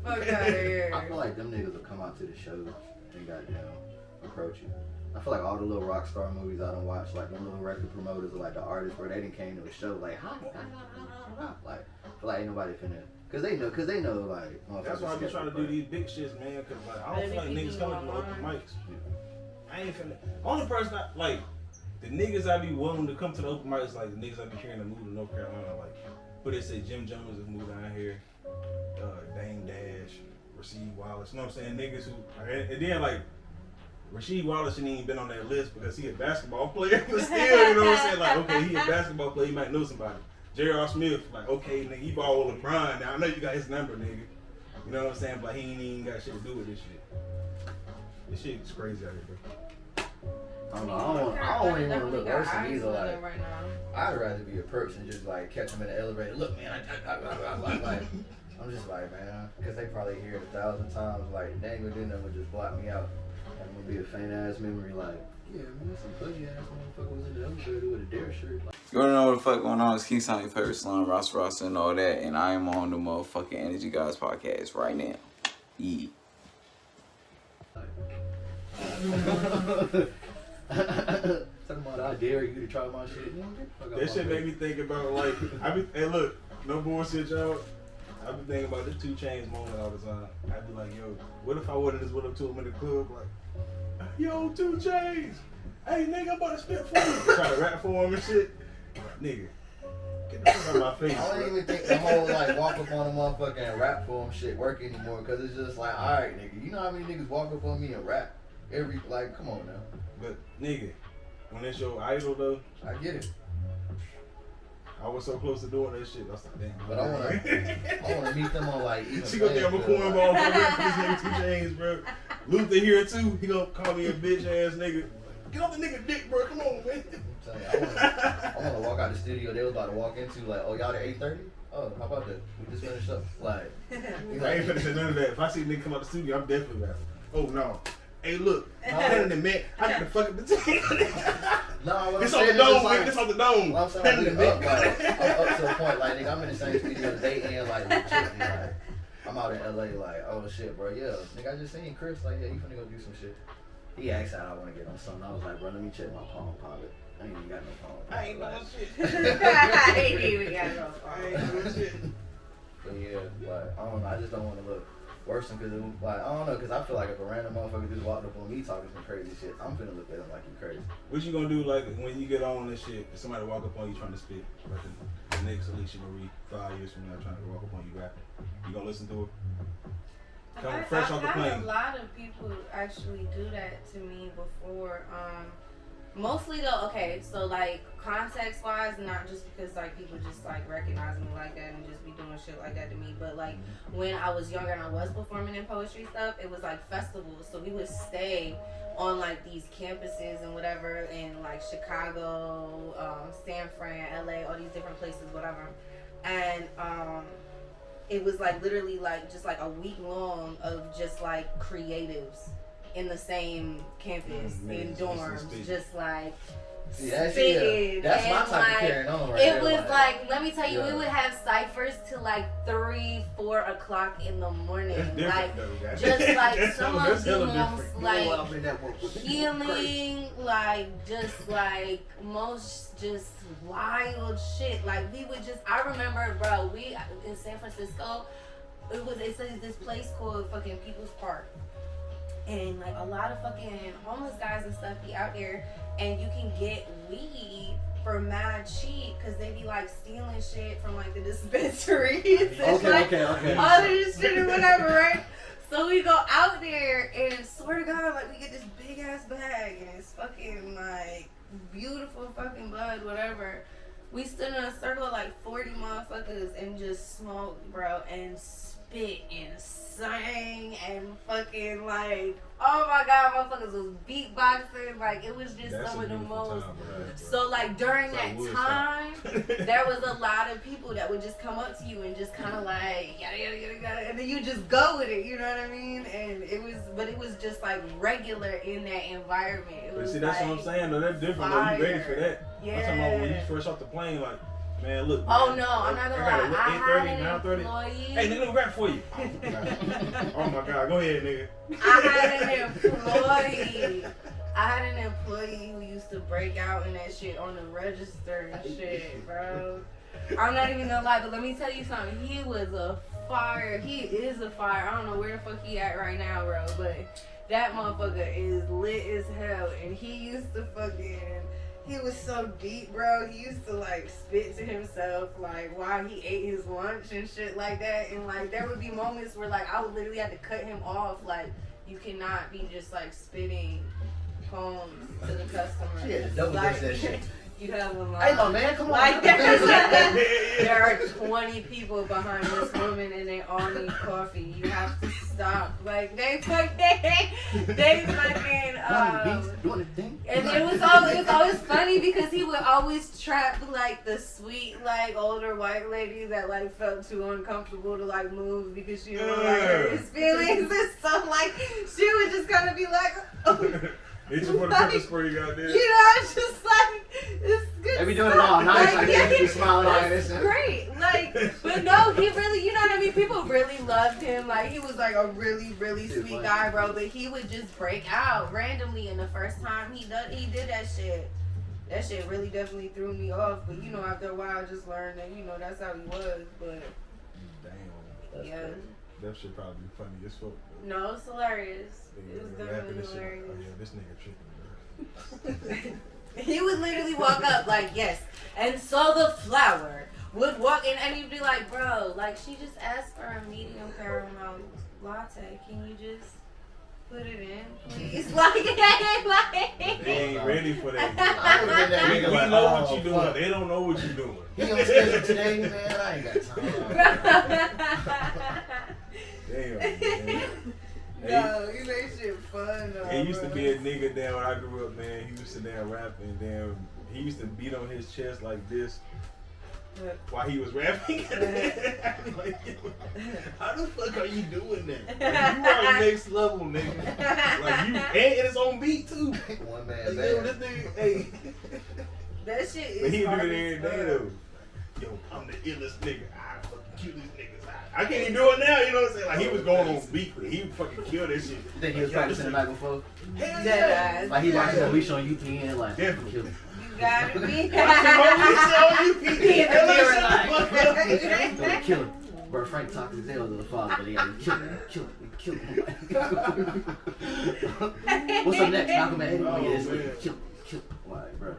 Fuck out of here. I feel like them niggas will come out to the show and goddamn approach you. I feel like all the little rock star movies I done watched, them little record promoters or the artists where they done came to a show hi, I feel like ain't nobody finna, cause they know that's why I be trying to do these big shits, man, cause I don't feel like niggas coming to the open mics. I ain't finna, only person the niggas I be willing to come to the open mics, the niggas I be hearing to move to North Carolina, but they say Jim Jones is moving down here, Dame Dash, Rasheed Wallace, you know what I'm saying, niggas who, and then Rasheed Wallace ain't even been on that list because he a basketball player, but still, you know what I'm saying? Okay, he a basketball player, he might know somebody. J.R. Smith, okay, nigga, he ball with LeBron. Now I know you got his number, nigga. You know what I'm saying? But he ain't even got shit to do with this shit. This shit is crazy out here, bro. I don't know. I don't even want to look worse than either. I'd rather be approached and just catch him in the elevator. Look, man, I'm just man, because they probably hear it 1,000 times. They ain't gonna do nothing but just block me out. I'm gonna be a faint ass memory. Yeah, man, some pudgy ass motherfucker was in the elevator with a dare shirt. You wanna know what the fuck going on? It's Kingston, your favorite slime, Ross, and all that, and I am on the motherfucking Energy Gawds podcast right now. Yeah. Talking about I dare you to try my shit. That shit made me think about hey look, no bullshit, y'all. I be thinking about the 2 Chainz moment all the time. I be like, yo, what if I would've just went up to him in the club yo, 2 Chainz, hey nigga, I'm about to spit for you. Try to rap for him and shit. Nigga, get the fuck out of my face. I don't even think the whole walk up on a motherfucker and rap for him shit work anymore, cause it's just alright nigga, you know how many niggas walk up on me and rap every come on now. But nigga, when it's your idol though, I get it. I was so close to doing that shit. I was like, damn. But I wanna meet them on even. She go there, I'm a cornball for this nigga 2 Chainz, bro. Luther here too. He gonna call me a bitch ass nigga. Get off the nigga dick, bro. Come on, man. I wanna walk out the studio. They was about to walk into oh y'all at 8:30. Oh, how about that? We just finished up. I ain't finishing none of that. If I see a nigga come out the studio, I'm definitely rapping. Oh no. Hey, look, man, I got to fuck up the team. No, this on the dome, nigga. This on the dome. Well, I'm saying I'm up to a point, nigga, I'm in the same studio as they in, legit, I'm out in LA, oh shit, bro, yeah, nigga, I just seen Chris, yeah, you finna go do some shit. He asked how I wanna get on something. I was like, bro, let me check my Palm Pilot. I ain't even got no Palm Pilot. I ain't no shit. I ain't even got no Palm. I ain't no shit. But yeah, like I don't know. I just don't want to look worse because like I don't know, because I feel like if a random motherfucker just walked up on me talking some crazy shit, I'm finna look at him like you crazy. What you gonna do like when you get on this shit? If somebody walk up on you trying to spit, like the next Alicia Marie 5 years from now trying to walk up on you rapping, you gonna listen to her? Coming fresh off the I've plane. had a lot of people actually do that to me before. Mostly though, okay, so like context wise, not just because like people just like recognize me like that and just be doing shit like that to me, but like when I was younger and I was performing in poetry stuff, it was like festivals, so we would stay on like these campuses and whatever in like Chicago, San Fran, LA, all these different places, whatever, and it was like literally like just like a week long of just like creatives in the same campus, in dorms, just like See, that's spitting. that's my and, type like, of carrying on right it there, was like, let me tell you, yeah. we would have ciphers till like 3-4 o'clock in the morning. That's different Like though, guys. just like some That's of the hella most different. like healing, like just like most just wild shit. Like we would just, I remember, bro, we in San Francisco, it's this place called fucking People's Park. And like a lot of fucking homeless guys and stuff be out there, and you can get weed for mad cheap because they be like stealing shit from like the dispensaries and like all of this shit or whatever, right? So we go out there and swear to God, like we get this big ass bag and it's fucking like beautiful fucking bud, whatever. We stood in a circle of like 40 motherfuckers and just smoked, bro, and spit and sang and fucking like, oh my God, motherfuckers was beatboxing. Like it was just That's some of the most. time, So like during It's that like time, there was a lot of people that would just come up to you and just kind of like yada yada yada yada, and then you just go with it. You know what I mean? And it was just like regular in that environment. It But was see, that's like, what I'm saying though. That's different though. You ready for fire. that? I'm talking about when you Yeah. fresh off the plane, like, man, look. Oh man, no, I'm not gonna I lie. I had an 8:30, 9:30. employee. Hey, nigga, let me rap for you. Oh my God, go ahead, nigga. I had an employee who used to break out in that shit on the register and shit, bro. I'm not even gonna lie, but let me tell you something. He was a fire. He is a fire. I don't know where the fuck he at right now, bro, but that motherfucker is lit as hell. And he used to fucking, he was so deep, bro. He used to like spit to himself, like while he ate his lunch and shit like that. And like there would be moments where like I would literally have to cut him off. Like you cannot be just like spitting poems to the customer. She had to double dutch that shit. You have a line. Hey, no, man, come on. Like there are 20 people behind this woman and they all need coffee. You have to stop. Like they fucking doing the thing. and it was always funny because he would always trap like the sweet like older white lady that like felt too uncomfortable to like move because she didn't like hurt his feelings and so like she would just kind of be like Hit you for the pepper spray you got there. you know, it's just like it's good. They be doing it all nice, like yeah, they be smiling like this. that's great. Like, but no, he really, you know what I mean? People really loved him. Like, he was like a really, really sweet guy, bro. But he would just break out randomly. And the first time he did that shit really definitely threw me off. But you know, after a while, I just learned that that's how he was. But Damn. yeah, That shit probably be funny as fuck. no, it's hilarious. It was Rapping definitely this shit. hilarious. Oh yeah, this nigga tripping, bro. He would literally walk up like, yes, and so the flower would walk in, and he'd be like, bro, like she just asked for a medium caramel latte. Can you just put it in, please? Like, They ain't ready for that. We know what you doing. They don't know what you doing. He on schedule today, man. I ain't got time. Damn, man. No, he made shit fun though. It used to be a nigga down when I grew up, man. He used to down rapping, damn. He used to beat on his chest like this while he was rapping. I'd be like, how the fuck are you doing that? Like, you are next level, nigga. Like you, and it's on beat too. One man, Like, yo, this nigga, hey. That shit is But he do it hard every as day fuck. though. Yo, I'm the illest nigga. I fucking kill these niggas. I can't even do it now, you know what I'm saying? Like he was going on beat, he would fucking kill that shit. You think he was Yo, practicing this the night before? Hell Dead ass. Like he watching Alicia on UPN, like Definitely. kill him. You gotta be. Watch him on you, Be in the mirror Gonna kill him. bro, Frank talked his hell to the father, but he got to kill him. What's up next? Malcolm X. Oh, yeah, kill him. Like, bro.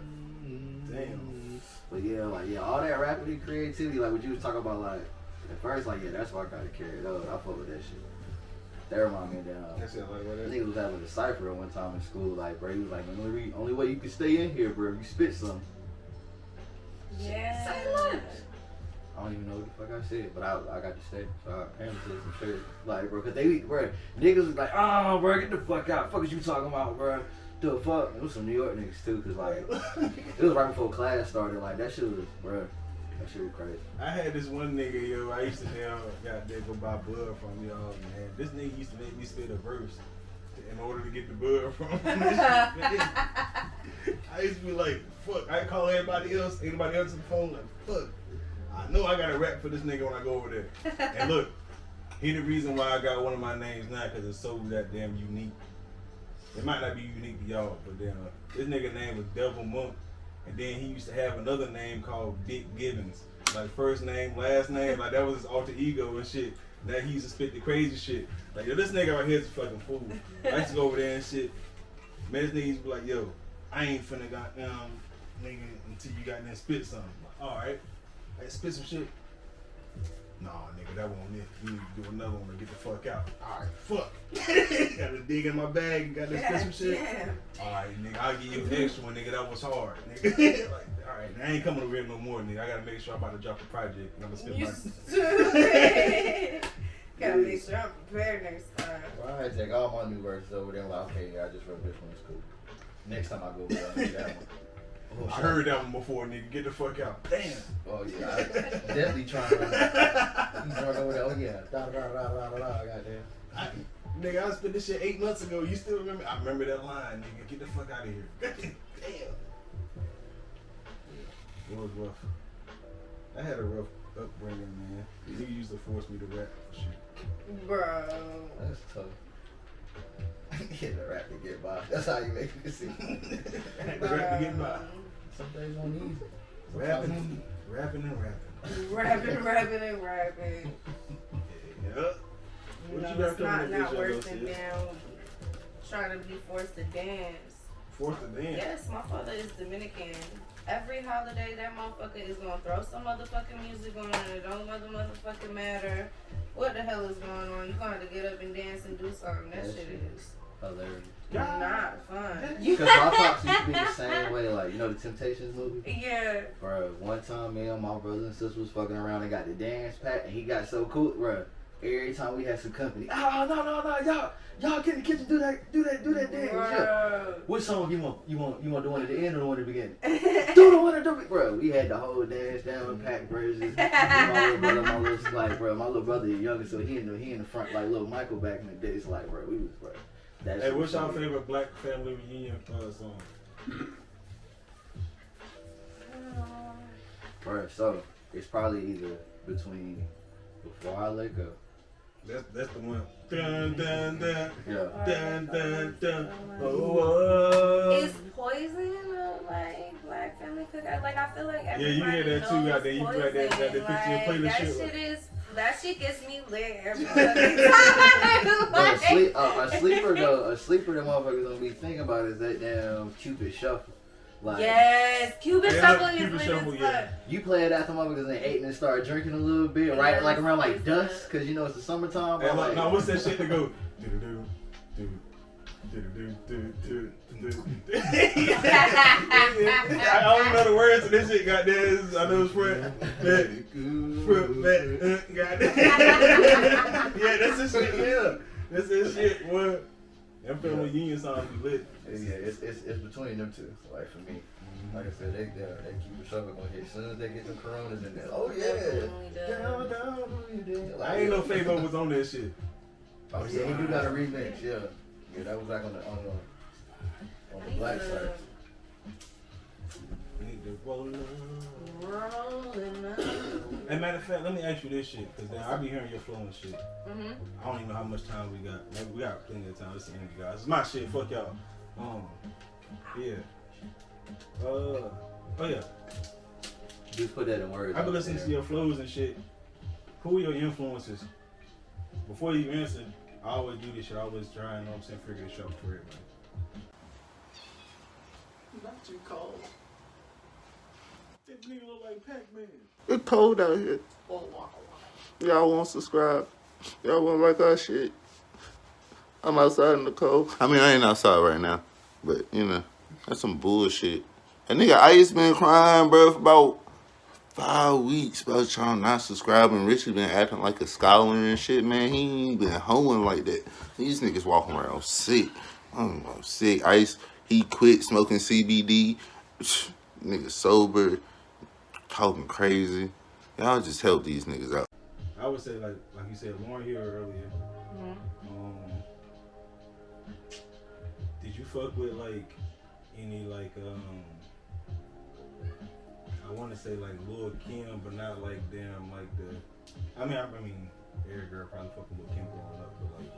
Damn. But yeah, like, all that rapping creativity, like what you was talking about, like, at first, like, yeah, that's why I got to carry it over. I fuck with that shit. That remind me of that. That's it, like what? Nigga was having a cipher one time in school, like, bro, he was like, only way you can stay in here, bro, if you spit something. Yeah. Say less. I don't even know what the fuck I said, but I got to stay. So I apparently said some shit. Like, bro, cause niggas was like, oh, bro, get the fuck out. Fuck is you talking about, bro? The fuck? It was some New York niggas too, cause like, it was right before class started. Like, that shit was, bro, that shit was crazy. I had this one nigga, yo, I used to goddamn go buy bud from y'all, man. This nigga used to make me spit a verse in order to get the bud from him. I used to be like, fuck, I call anybody else on the phone, like, fuck. I know I gotta rap for this nigga when I go over there. And look, he the reason why I got one of my names now, cause it's so goddamn unique. It might not be unique to y'all, but then this nigga name was Devil Monk. And then he used to have another name called Dick Givens. Like first name, last name, like that was his alter ego and shit. Now he used to spit the crazy shit. Like, yo, this nigga right here is a fucking fool. I used to go over there and shit. Man, this nigga used to be like, yo, I ain't finna goddamn nigga until you goddamn spit something. Like, alright. Hey, spit some shit. Nah, nigga, that won't it. You need to do another one or get the fuck out. Alright, fuck. Gotta dig in my bag and gotta spit some shit. Yeah. Alright, nigga, I'll give you an extra one, nigga. That was hard, nigga. Like, alright, I ain't coming over here no more, nigga. I gotta make sure I'm about to drop a project and I'm gonna spend You money. stupid. Gotta make sure I'm prepared next time. Well, I take all my new verses over there. Like, okay, yeah, I just wrote this one. It's cool. Next time I go over there, I'll do that one. Oh, I heard that one before, nigga. Get the fuck out. Damn. Oh yeah, I definitely trying to. He's running over there. Oh yeah, goddamn. Nigga, I spent this shit 8 months ago. You still remember? I remember that line, nigga. Get the fuck out of here. Damn. It was rough. I had a rough upbringing, man. Nigga used to force me to rap for shit. Bro. That's tough. Get the rap to get by. That's how you make it see. Rap to get by. Some days won't easy. Rapping and rapping. Rapping. Yeah. What No, you got it's coming not up this worse year, than though, sis? down trying to be forced to dance. Forced to dance? Yes, my father is Dominican. Every holiday, that motherfucker is gonna throw some motherfucking music on, and it don't motherfucking matter what the hell is going on. You gonna have to get up and dance and do something. That shit is hilarious. not fun. Because my pops used to be the same way. Like, you know the Temptations movie? Yeah. Bro, one time me and my brothers and sisters was fucking around and got the dance pack, and he got so cool, bro. Every time we had some company, oh no, y'all get in the kitchen, do that dance. Yeah. Which song you want? You want the one at the end or the one at the beginning? Do the one at the beginning, bro. We had the whole dance down pack versions. My little brother is younger, so he in the front like little Michael back in the day. It's like, bro, we was bro. Hey, what's your favorite Black Family Reunion song? Bro, so it's probably either between Before I Let Go. That's the one. Dun dun dun. Yeah. Dun dun dun. Oh. Is Poison like Black Family Cookout? Like, I feel like Yeah, everybody you hear that too, knows goddamn. You got that picture and play the that shit. That shit gets me lit every But time. a sleeper that motherfuckers don't be thinking about is that damn Cupid Shuffle. Like, Yes, Cupid Yeah, Shuffle is Cupid lit Shuffle, as yeah. fuck. you play it after motherfuckers and ate and start drinking a little bit, right? Like around like dusk, cause you know it's the summertime. Hey, I'm look, like, now what's that shit that go? I don't know the words to this shit, goddamn. I know it's Fred. Goddamn. Yeah, that's this shit. Yeah, that's this shit. What? Them family union songs be lit. yeah, it's between them two. So like for me, like I said, they keep the shovel gonna hit as soon as they get them Coronas in there. Oh yeah, Definitely does. down. I ain't know Fabo was on that shit. Oh yeah, he do got a remix. Yeah, that was like on the black side. Need to roll up. Rolling up. As a matter of fact, let me ask you this shit, cause then I be hearing your flow and shit. Mhm. I don't even know how much time we got. Maybe we got plenty of time. Listen, guys, it's my shit. Fuck y'all. Yeah. Oh yeah. Just put that in words. I've been listening to your flows and shit. who are your influences? Before you answer, I always do this shit. I always try and, you know what I'm saying, figure this shit out for everybody. Not too cold. That nigga look like Pac-Man. It's cold out here. Y'all won't subscribe. Y'all won't like our shit. I'm outside in the cold. I mean, I ain't outside right now. But, you know, that's some bullshit. And nigga, Ice been crying, bro, for about 5 weeks about y'all not subscribing. Richie been acting like a scholar and shit, man. He ain't been hoeing like that. These niggas walking around sick. I'm sick. Ice, he quit smoking CBD. Nigga sober, talking crazy. Y'all just help these niggas out. I would say, like you said, Lauren here earlier. Did you fuck with, like, any, like, I want to say, like, Lil Kim, but not, like, damn, like, I mean, every girl probably fucking Lil Kim growing up, but, like,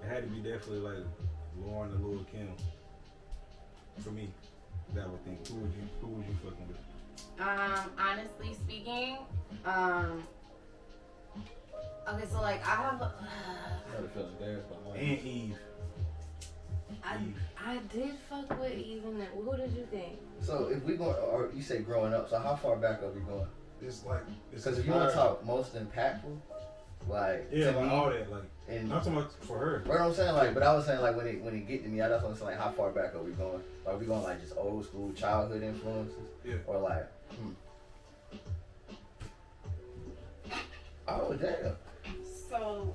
it had to be definitely, like, Lauren and Lil Kim. For me, that would think. Who would you fucking with? Honestly speaking, okay, so like I have And Eve. I did fuck with even that. Who did you think? So if we going, or you say growing up, so how far back are we going? It's like, Because if you want to talk most impactful, like yeah, to like me, all that, like, and not so much for her. what I'm saying, like, but I was saying like when it get to me, I just want to say like how far back are we going? Are we going like just old school childhood influences, or like, oh damn. So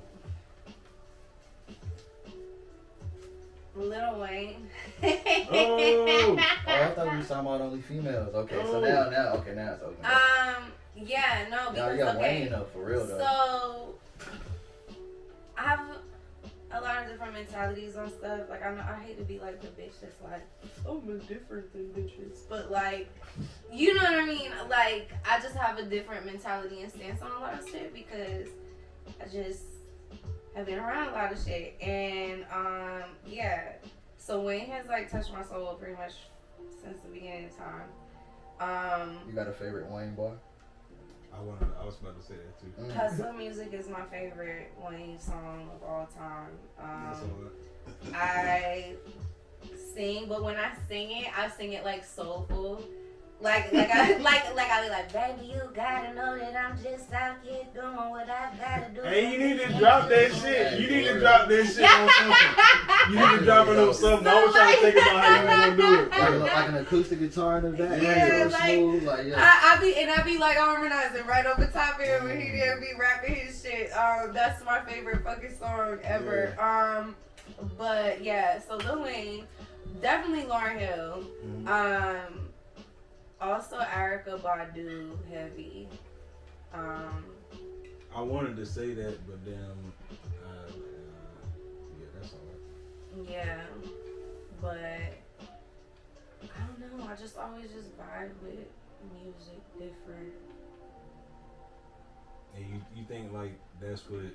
Lil Wayne. Oh, I thought we were talking about only females. Okay, so now it's okay. Yeah, no, Now because you got okay. Wayne up for real though. So I have a lot of different mentalities on stuff. Like I hate to be like the bitch that's like, I'm different than bitches, but like, you know what I mean? Like I just have a different mentality and stance on a lot of shit because I just have been around a lot of shit, and yeah. So Wayne has like touched my soul pretty much since the beginning of time. You got a favorite Wayne bar? I was about to say that too. Hustle Music is my favorite Wayne song of all time. I sing, but when I sing it like soulful. Like I be like, baby, you gotta know that I'm just out here doing what I gotta do. Hey, you need to drop that shit. You need to drop that shit on something. You need to drop it on something. I was trying to think about how you gonna do it. Like an acoustic guitar in the back. Yeah, so like, smooth, like yeah. I be like harmonizing right over top of him when he didn't be rapping his shit. That's my favorite fucking song ever. Yeah. But yeah, so Lil Wayne, definitely Lauryn Hill. Also Erykah Badu, heavy. I wanted to say that, but then, yeah, that's alright. Yeah, but I don't know. I just always just vibe with music different. And you think like that's what,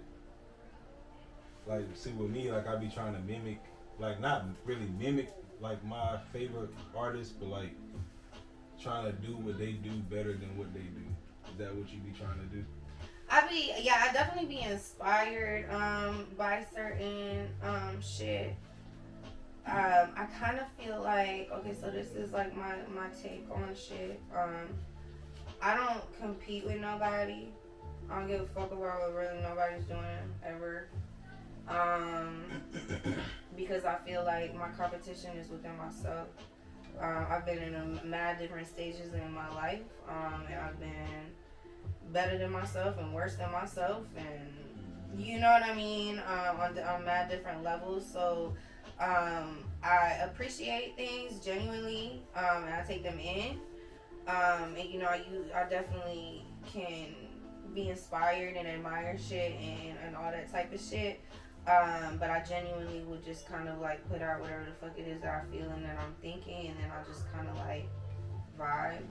like, see with me, like I be trying to mimic, like not really mimic like my favorite artists, but like trying to do what they do better than what they do. Is that what you be trying to do? I definitely be inspired by certain shit. I kind of feel like, okay, so this is like my take on shit. I don't compete with nobody. I don't give a fuck about what really nobody's doing ever. Because I feel like my competition is within myself. I've been in a mad different stages in my life, and I've been better than myself and worse than myself, and you know what I mean, on mad different levels. So I appreciate things genuinely, and I take them in, and you know, I definitely can be inspired and admire shit and all that type of shit. But I genuinely would just kind of like put out whatever the fuck it is that I feel and that I'm thinking, and then I just kind of like vibe.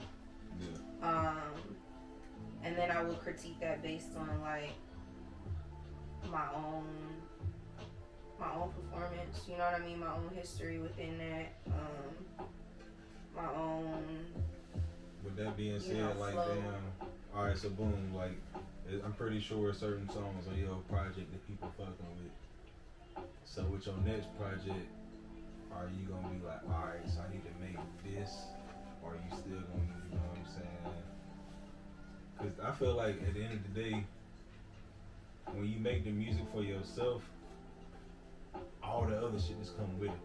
Yeah. And then I would critique that based on like my own performance. You know what I mean? My own history within that. My own. With that being said, know, like flow. damn. All right, so boom, like I'm pretty sure certain songs on your project that people fucking with. So with your next project, are you gonna be like, alright, so I need to make this, or are you still gonna, you know what I'm saying? Cause I feel like at the end of the day, when you make the music for yourself, all the other shit just come with it.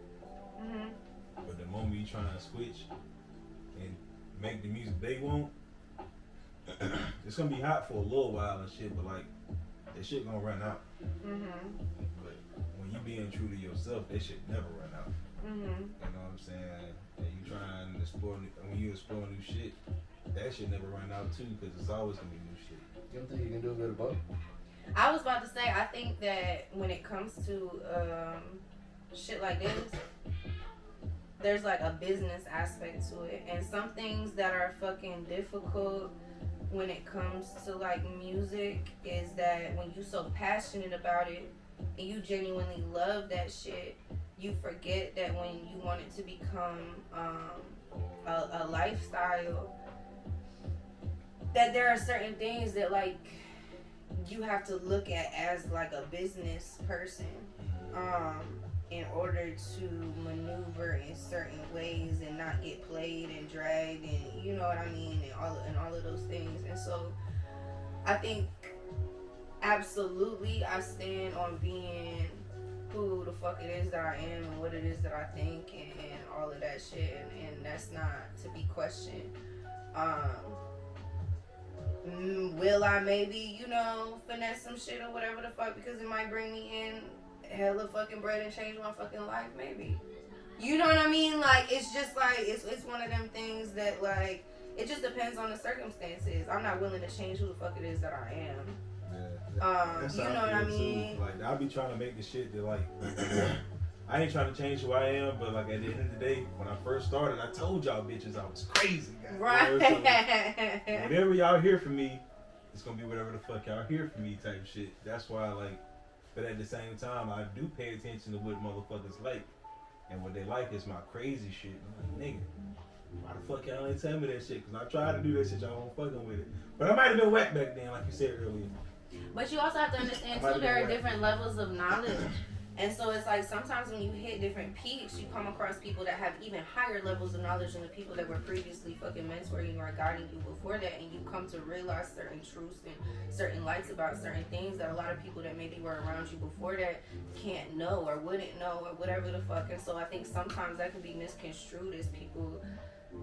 Mhm. But the moment you try to switch and make the music they want, it's gonna be hot for a little while and shit, but like that shit gonna run out. Mhm. But when you being true to yourself, that shit never run out. Mhm. You know what I'm saying? And you trying to explore, when you explore new shit, that shit never run out too, because it's always gonna be new shit. You don't think you can do a bit of both? I was about to say, I think that when it comes to shit like this, there's like a business aspect to it, and some things that are fucking difficult when it comes to like music is that when you so passionate about it and you genuinely love that shit, you forget that when you want it to become a lifestyle, that there are certain things that like you have to look at as like a business person in order to maneuver in certain ways and not get played and dragged, and you know what I mean, and all of those things. And so I think absolutely I stand on being who the fuck it is that I am and what it is that I think and all of that shit, and that's not to be questioned. Will I maybe, you know, finesse some shit or whatever the fuck because it might bring me in hella fucking bread and change my fucking life? Maybe. You know what I mean? Like, it's just like, it's one of them things that, like, it just depends on the circumstances. I'm not willing to change who the fuck it is that I am. Yeah. That's You how know what I feel, too. mean? Like, I'll be trying to make the shit that, like, I ain't trying to change who I am, but, like, at the end of the day, when I first started, I told y'all bitches I was crazy. Guys. Right. You know, so whatever y'all hear from me, it's gonna be whatever the fuck y'all hear from me type shit. That's why, like, but at the same time, I do pay attention to what motherfuckers like. And what they like is my crazy shit. I'm like, nigga, why the fuck y'all ain't tell me that shit? Because I tried to do that shit, y'all won't fucking with it. But I might have been whack back then, like you said earlier. But you also have to understand, too, there are different levels of knowledge. And so it's like sometimes when you hit different peaks, you come across people that have even higher levels of knowledge than the people that were previously fucking mentoring or guiding you before that, and you come to realize certain truths and certain lights about certain things that a lot of people that maybe were around you before that can't know or wouldn't know or whatever the fuck. And so I think sometimes that can be misconstrued as people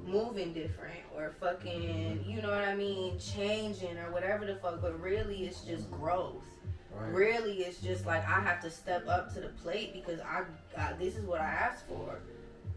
moving different or fucking, you know what I mean, changing or whatever the fuck, but really it's just growth. Right. Really, it's just like I have to step up to the plate because I this is what I asked for.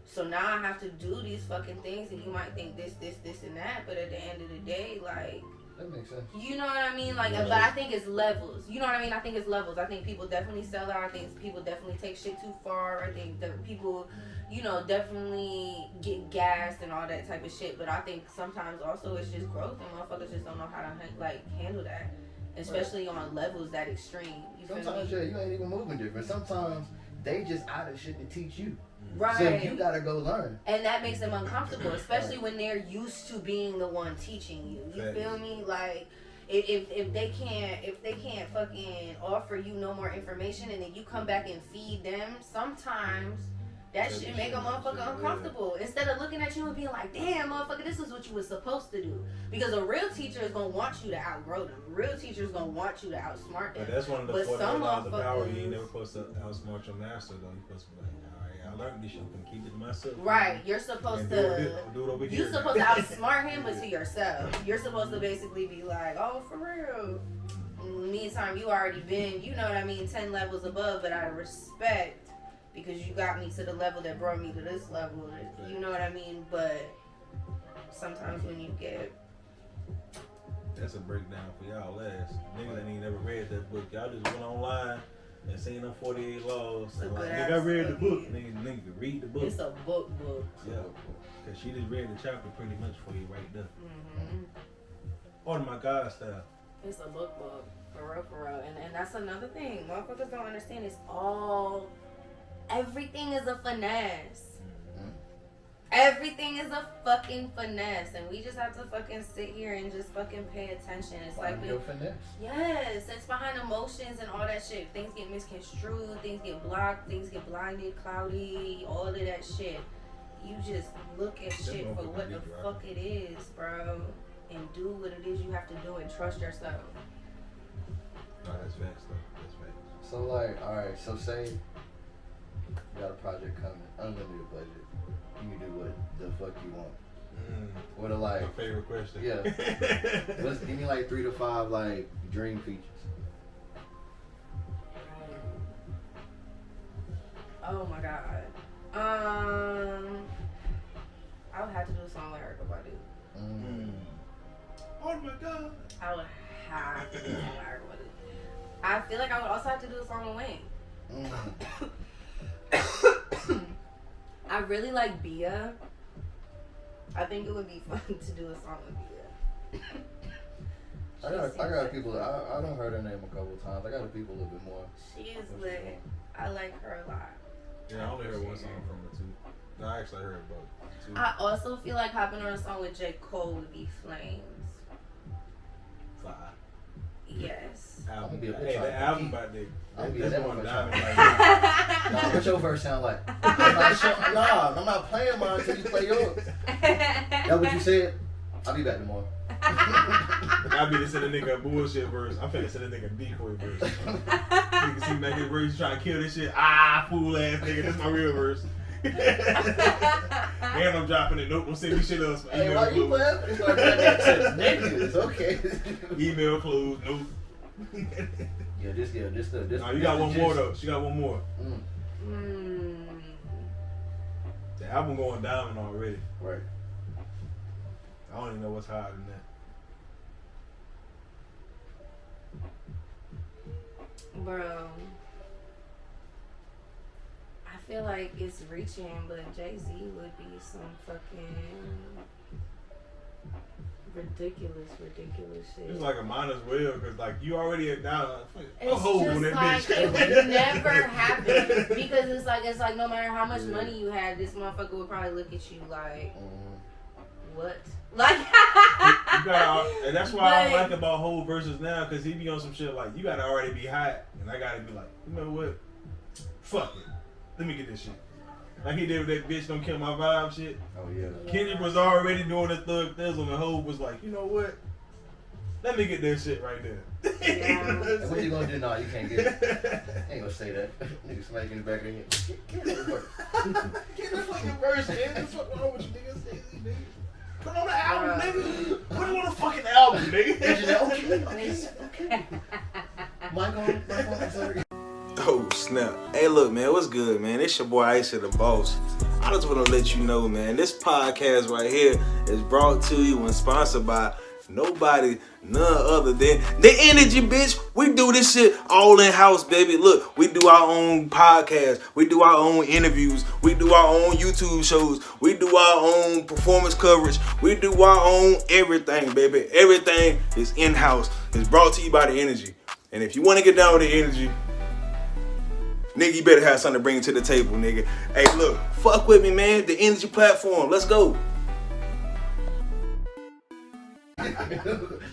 So now I have to do these fucking things, and you might think this, and that, but at the end of the day, like, that makes sense. You know what I mean? Like, but I think it's levels. You know what I mean? I think it's levels. I think people definitely sell out. I think people definitely take shit too far. I think that people, you know, definitely get gassed and all that type of shit. But I think sometimes also it's just growth, and motherfuckers just don't know how to like handle that. Especially on levels that extreme. You sometimes, feel me? you ain't even moving different. Sometimes they just out of shit to teach you. Right. So you gotta go learn. And that makes them uncomfortable, especially when they're used to being the one teaching you. You feel me? Like, if they can't fucking offer you no more information, and then you come back and feed them, sometimes that shit make a motherfucker uncomfortable. Instead of looking at you and being like, damn, motherfucker, this is what you was supposed to do. Because a real teacher is going to want you to outgrow them. A real teacher is going to want you to outsmart them. But that's one of the 48 laws of power. You ain't never supposed to outsmart your master, though. You're supposed to be like, all right, I learned this shit. I'm going to keep it to myself. Right. You're supposed to... do it over here. You're supposed to outsmart him, but to yourself. You're supposed to basically be like, oh, for real. Meantime, you already been, you know what I mean, 10 levels above, but out of respect, because you got me to the level that brought me to this level, you know what I mean? But sometimes when you get... That's a breakdown for y'all last. Niggas ain't even never read that book. Y'all just went online and seen them 48 laws. And like, nigga, I read the book. Nigga, read the book. It's a book. Yeah. Because she just read the chapter pretty much for you right there. Mm-hmm. Part of my God style. It's a book. For real. And that's another thing. Motherfuckers don't understand. It's all... Everything is a finesse. Everything is a fucking finesse, and we just have to fucking sit here and just fucking pay attention. It's like Your finesse. yes, it's behind emotions and all that shit. Things get misconstrued, things get blocked, things get blinded, cloudy, all of that shit. You just look at shit for what the fuck it is, bro, and do what it is you have to do and trust yourself. No, that's facts though. That's facts. So like, all right. So say you got a project coming, unlimited budget. You can do what the fuck you want. What are like? My favorite question. Yeah. Give me like 3 to 5 like dream features. Oh my god. I would have to do a song with Erykah Badu. Oh my god. I would have to do a song with Erykah Badu. I feel like I would also have to do a song with Wayne. I really like Bia. I think it would be fun to do a song with Bia. I got people. I don't heard her name a couple times. I got to people a little bit more. She is lit. I like her a lot. Yeah, I only heard one song from her too. No, I actually heard about two. I also feel like hopping on a song with J. Cole would be flames. Fly. Yes. Album. Hey, Hey, the album about that. I'll be That's that one one diamond trying. right there. Nah, what your verse sound like? I'm not playing mine until you play yours. That what you said? I'll be back tomorrow. I be to send a nigga a bullshit verse. I'm finna send a nigga a decoy verse. Nigga see back his verse trying to kill this shit. Ah, fool ass nigga. That's my real verse. And I'm dropping it. Nope, don't send me shit else. Hey, Email why you closed. laughing? It's like that niggas. Okay. Email closed. Nope. This. No, you got one more though. She got one more. The album going diamond already. Right. I don't even know what's higher than that. Bro. I feel like it's reaching, but Jay-Z would be some fucking ridiculous shit. It's like a mine as well, because like you already are down. It's on just that like bitch. it would never happen because it's like no matter how much money you had, this motherfucker would probably look at you like, what? Like, You gotta, and that's why I But- like about Hov versus now, because he be on some shit like you gotta already be hot, and I gotta be like, you know what? Fuck it, let me get this shit. Like he did with that bitch don't kill my vibe shit. Oh yeah. Kendrick was already doing the thug thizzle, and Hov was like, you know what? Let me get that shit right there. Yeah. You know what I'm And what you saying? gonna do now? You can't get it. Ain't gonna say that. Nigga smacking in the back of your head. Get that verse. Get the fucking verse, man. What the fuck wrong with you niggas? Nigga? Put it on the album, nigga. Put it on the fucking album, nigga. Okay. Mic on, sorry. Oh snap. Hey look man, what's good man? It's your boy Alicia the Boss. I just want to let you know man, this podcast right here is brought to you and sponsored by nobody, none other than the Energy, bitch. We do this shit all in house, baby. Look, we do our own podcast, we do our own interviews, we do our own YouTube shows, we do our own performance coverage, we do our own everything, baby. Everything is in house. It's brought to you by the Energy. And if you want to get down with the Energy, nigga, you better have something to bring to the table, nigga. Hey, look, fuck with me, man. The Energy platform. Let's go.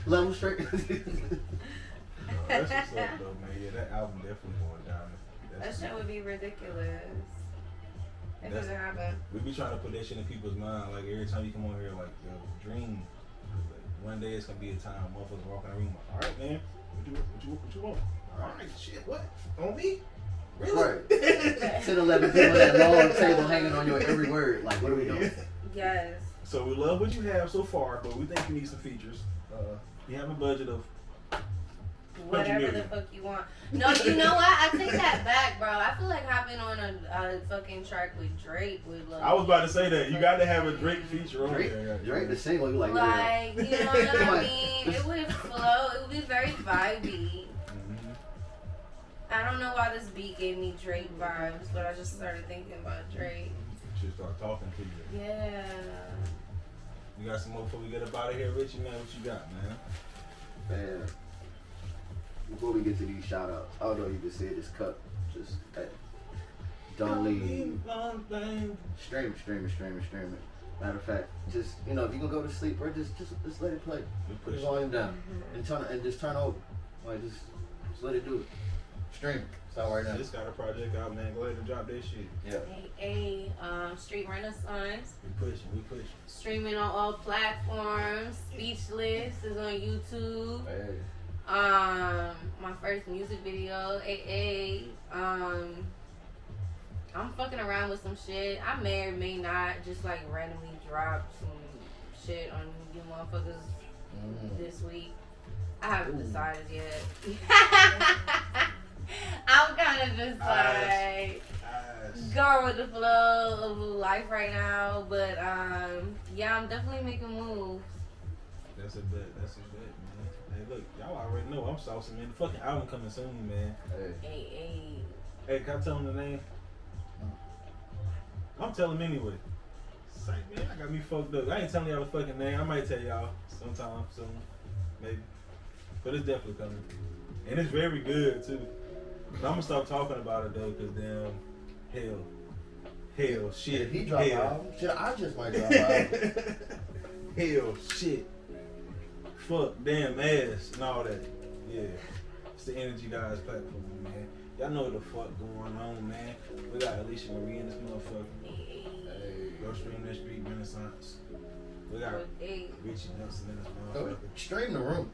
Level straight. That's what's up, though, man. Yeah, that album definitely going down. That shit would be ridiculous if it That's- happened. We be trying to put that shit in people's mind. Like every time you come on here, like yo, dream. Like, one day it's gonna be a time motherfuckers walking in the room. Like, all right, man. What you want? All right, shit. What? On me? Really? Right. 10, 11 people at that long table hanging on your every word. Like, what are we doing? Yes. So we love what you have so far, but we think you need some features. You have a budget of Whatever the fuck you want. No, you know what? I take that back, bro. I feel like hopping on a fucking track with Drake would look. I was about to say that. You got to have a Drake feature on there. Drake the single, you like, yeah. Like, you know what I mean? It would flow. It would be very vibey. I don't know why this beat gave me Drake vibes, but I just started thinking about Drake. Should start talking to you. Yeah. You got some more before we get up out of here, Richie, man? What you got, man? Man, before we get to these shout outs, although you just said just cut, just hey, don't leave. Stream it. Matter of fact, just if you can go to sleep, bro, just let it play. Put the volume down and just turn over. Like just let it do it. Stream it. It's out right now. Just got a project out, man. Go ahead and drop that shit. Yeah. Hey, Street Renaissance. We pushing. Streaming on all platforms. Speechless is on YouTube. Hey. My first music video, I'm fucking around with some shit. I may or may not just like randomly drop some shit on you motherfuckers this week. I haven't decided yet. I'm kind of just like going with the flow of life right now, but yeah, I'm definitely making moves. That's a bet, man. Hey, look, y'all already know I'm saucing, man. The fucking album coming soon, man. Hey, can I tell him the name? I'm telling him anyway. It's like, man, I got me fucked up. I ain't telling y'all the fucking name. I might tell y'all sometime soon, maybe. But it's definitely coming. And it's very good, too. But I'm gonna stop talking about it, though, because damn, hell, shit. If he drop an album, shit, I just might drop an album. Hell, shit. Fuck, damn ass, and all that. Yeah. It's the Energy Guys platform, man. Y'all know what the fuck going on, man. We got Alicia Marie in this motherfucker. Hey. Go stream that Street Renaissance. We got Richie Nelson in this motherfucker. Stream the room.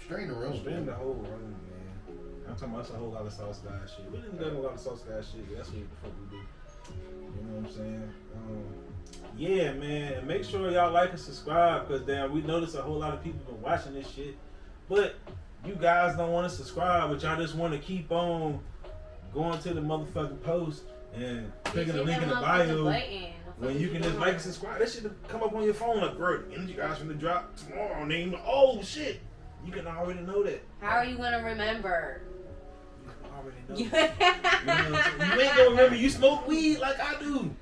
Stream the room. Stream the whole room, man. I'm talking about a whole lot of Sauce Guy shit. We didn't done a lot of Sauce Guy shit, but that's what the fuck we do. You know what I'm saying? Yeah, man. And make sure y'all like and subscribe, because damn, we noticed a whole lot of people been watching this shit. But you guys don't want to subscribe, but y'all just want to keep on going to the motherfucking post and clicking the link in the bio when you can just like and subscribe. That shit come up on your phone like, bro, the Energy Guys from the drop tomorrow. Name, oh shit, you can already know that. How are you gonna remember? You already know that. You know what I'm saying? You ain't gonna remember you smoke weed like I do.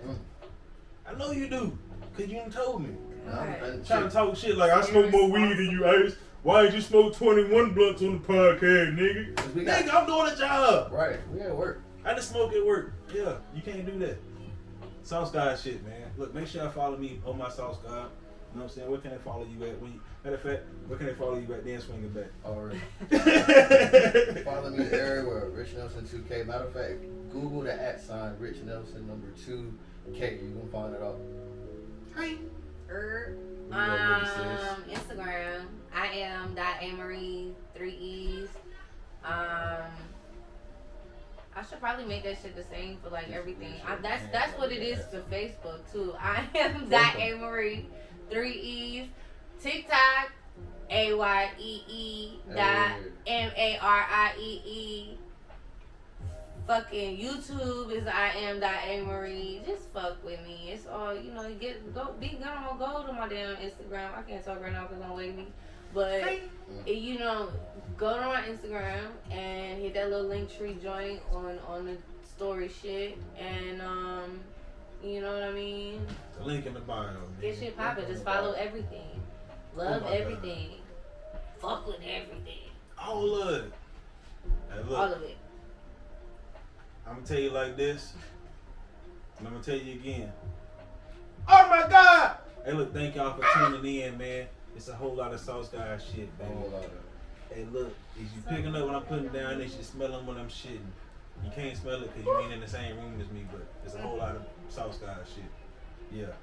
I know you do, cause you done told me. I'm trying to talk shit like I smoke more weed than you, Ice. Why did you smoke 21 blunts on the podcast, nigga? Nigga, I'm doing a job. Right, we at work. I just smoke at work. Yeah, you can't do that. Sauce God shit, man. Look, make sure y'all follow me on my Sauce God. You know what I'm saying? Where can they follow you at? Matter of fact, where can they follow you at? Then swing it back. All right. Follow me everywhere. Rich Nelson 2K. Matter of fact, Google the @ Rich Nelson 2K. You gonna find it all. Hi. Instagram. I am .Amory 3 E's. I should probably make that shit the same for like everything. That's what it is to Facebook too. I am .Amory 3 E's. TikTok AYEE.MARIEE. Fucking YouTube is I am .Amory. Just fuck with me. It's all go to my damn Instagram. I can't talk right now because I'm wavy. But go to my Instagram and hit that little link tree joint on the story shit, and you know what I mean. The link in the bio. Man. Get shit poppin'. Just follow everything. Love everything. Fuck with everything. All of it. Hey, look, all of it. I'm gonna tell you like this, and I'm gonna tell you again. Oh my God! Hey, look, thank y'all for tuning in, man. It's a whole lot of Sauce Guy shit, man. Hey, look, if you picking up what I'm putting down, they should smell them when I'm shitting. You can't smell it because you ain't in the same room as me, but it's a whole lot of Sauce Guy shit. Yeah.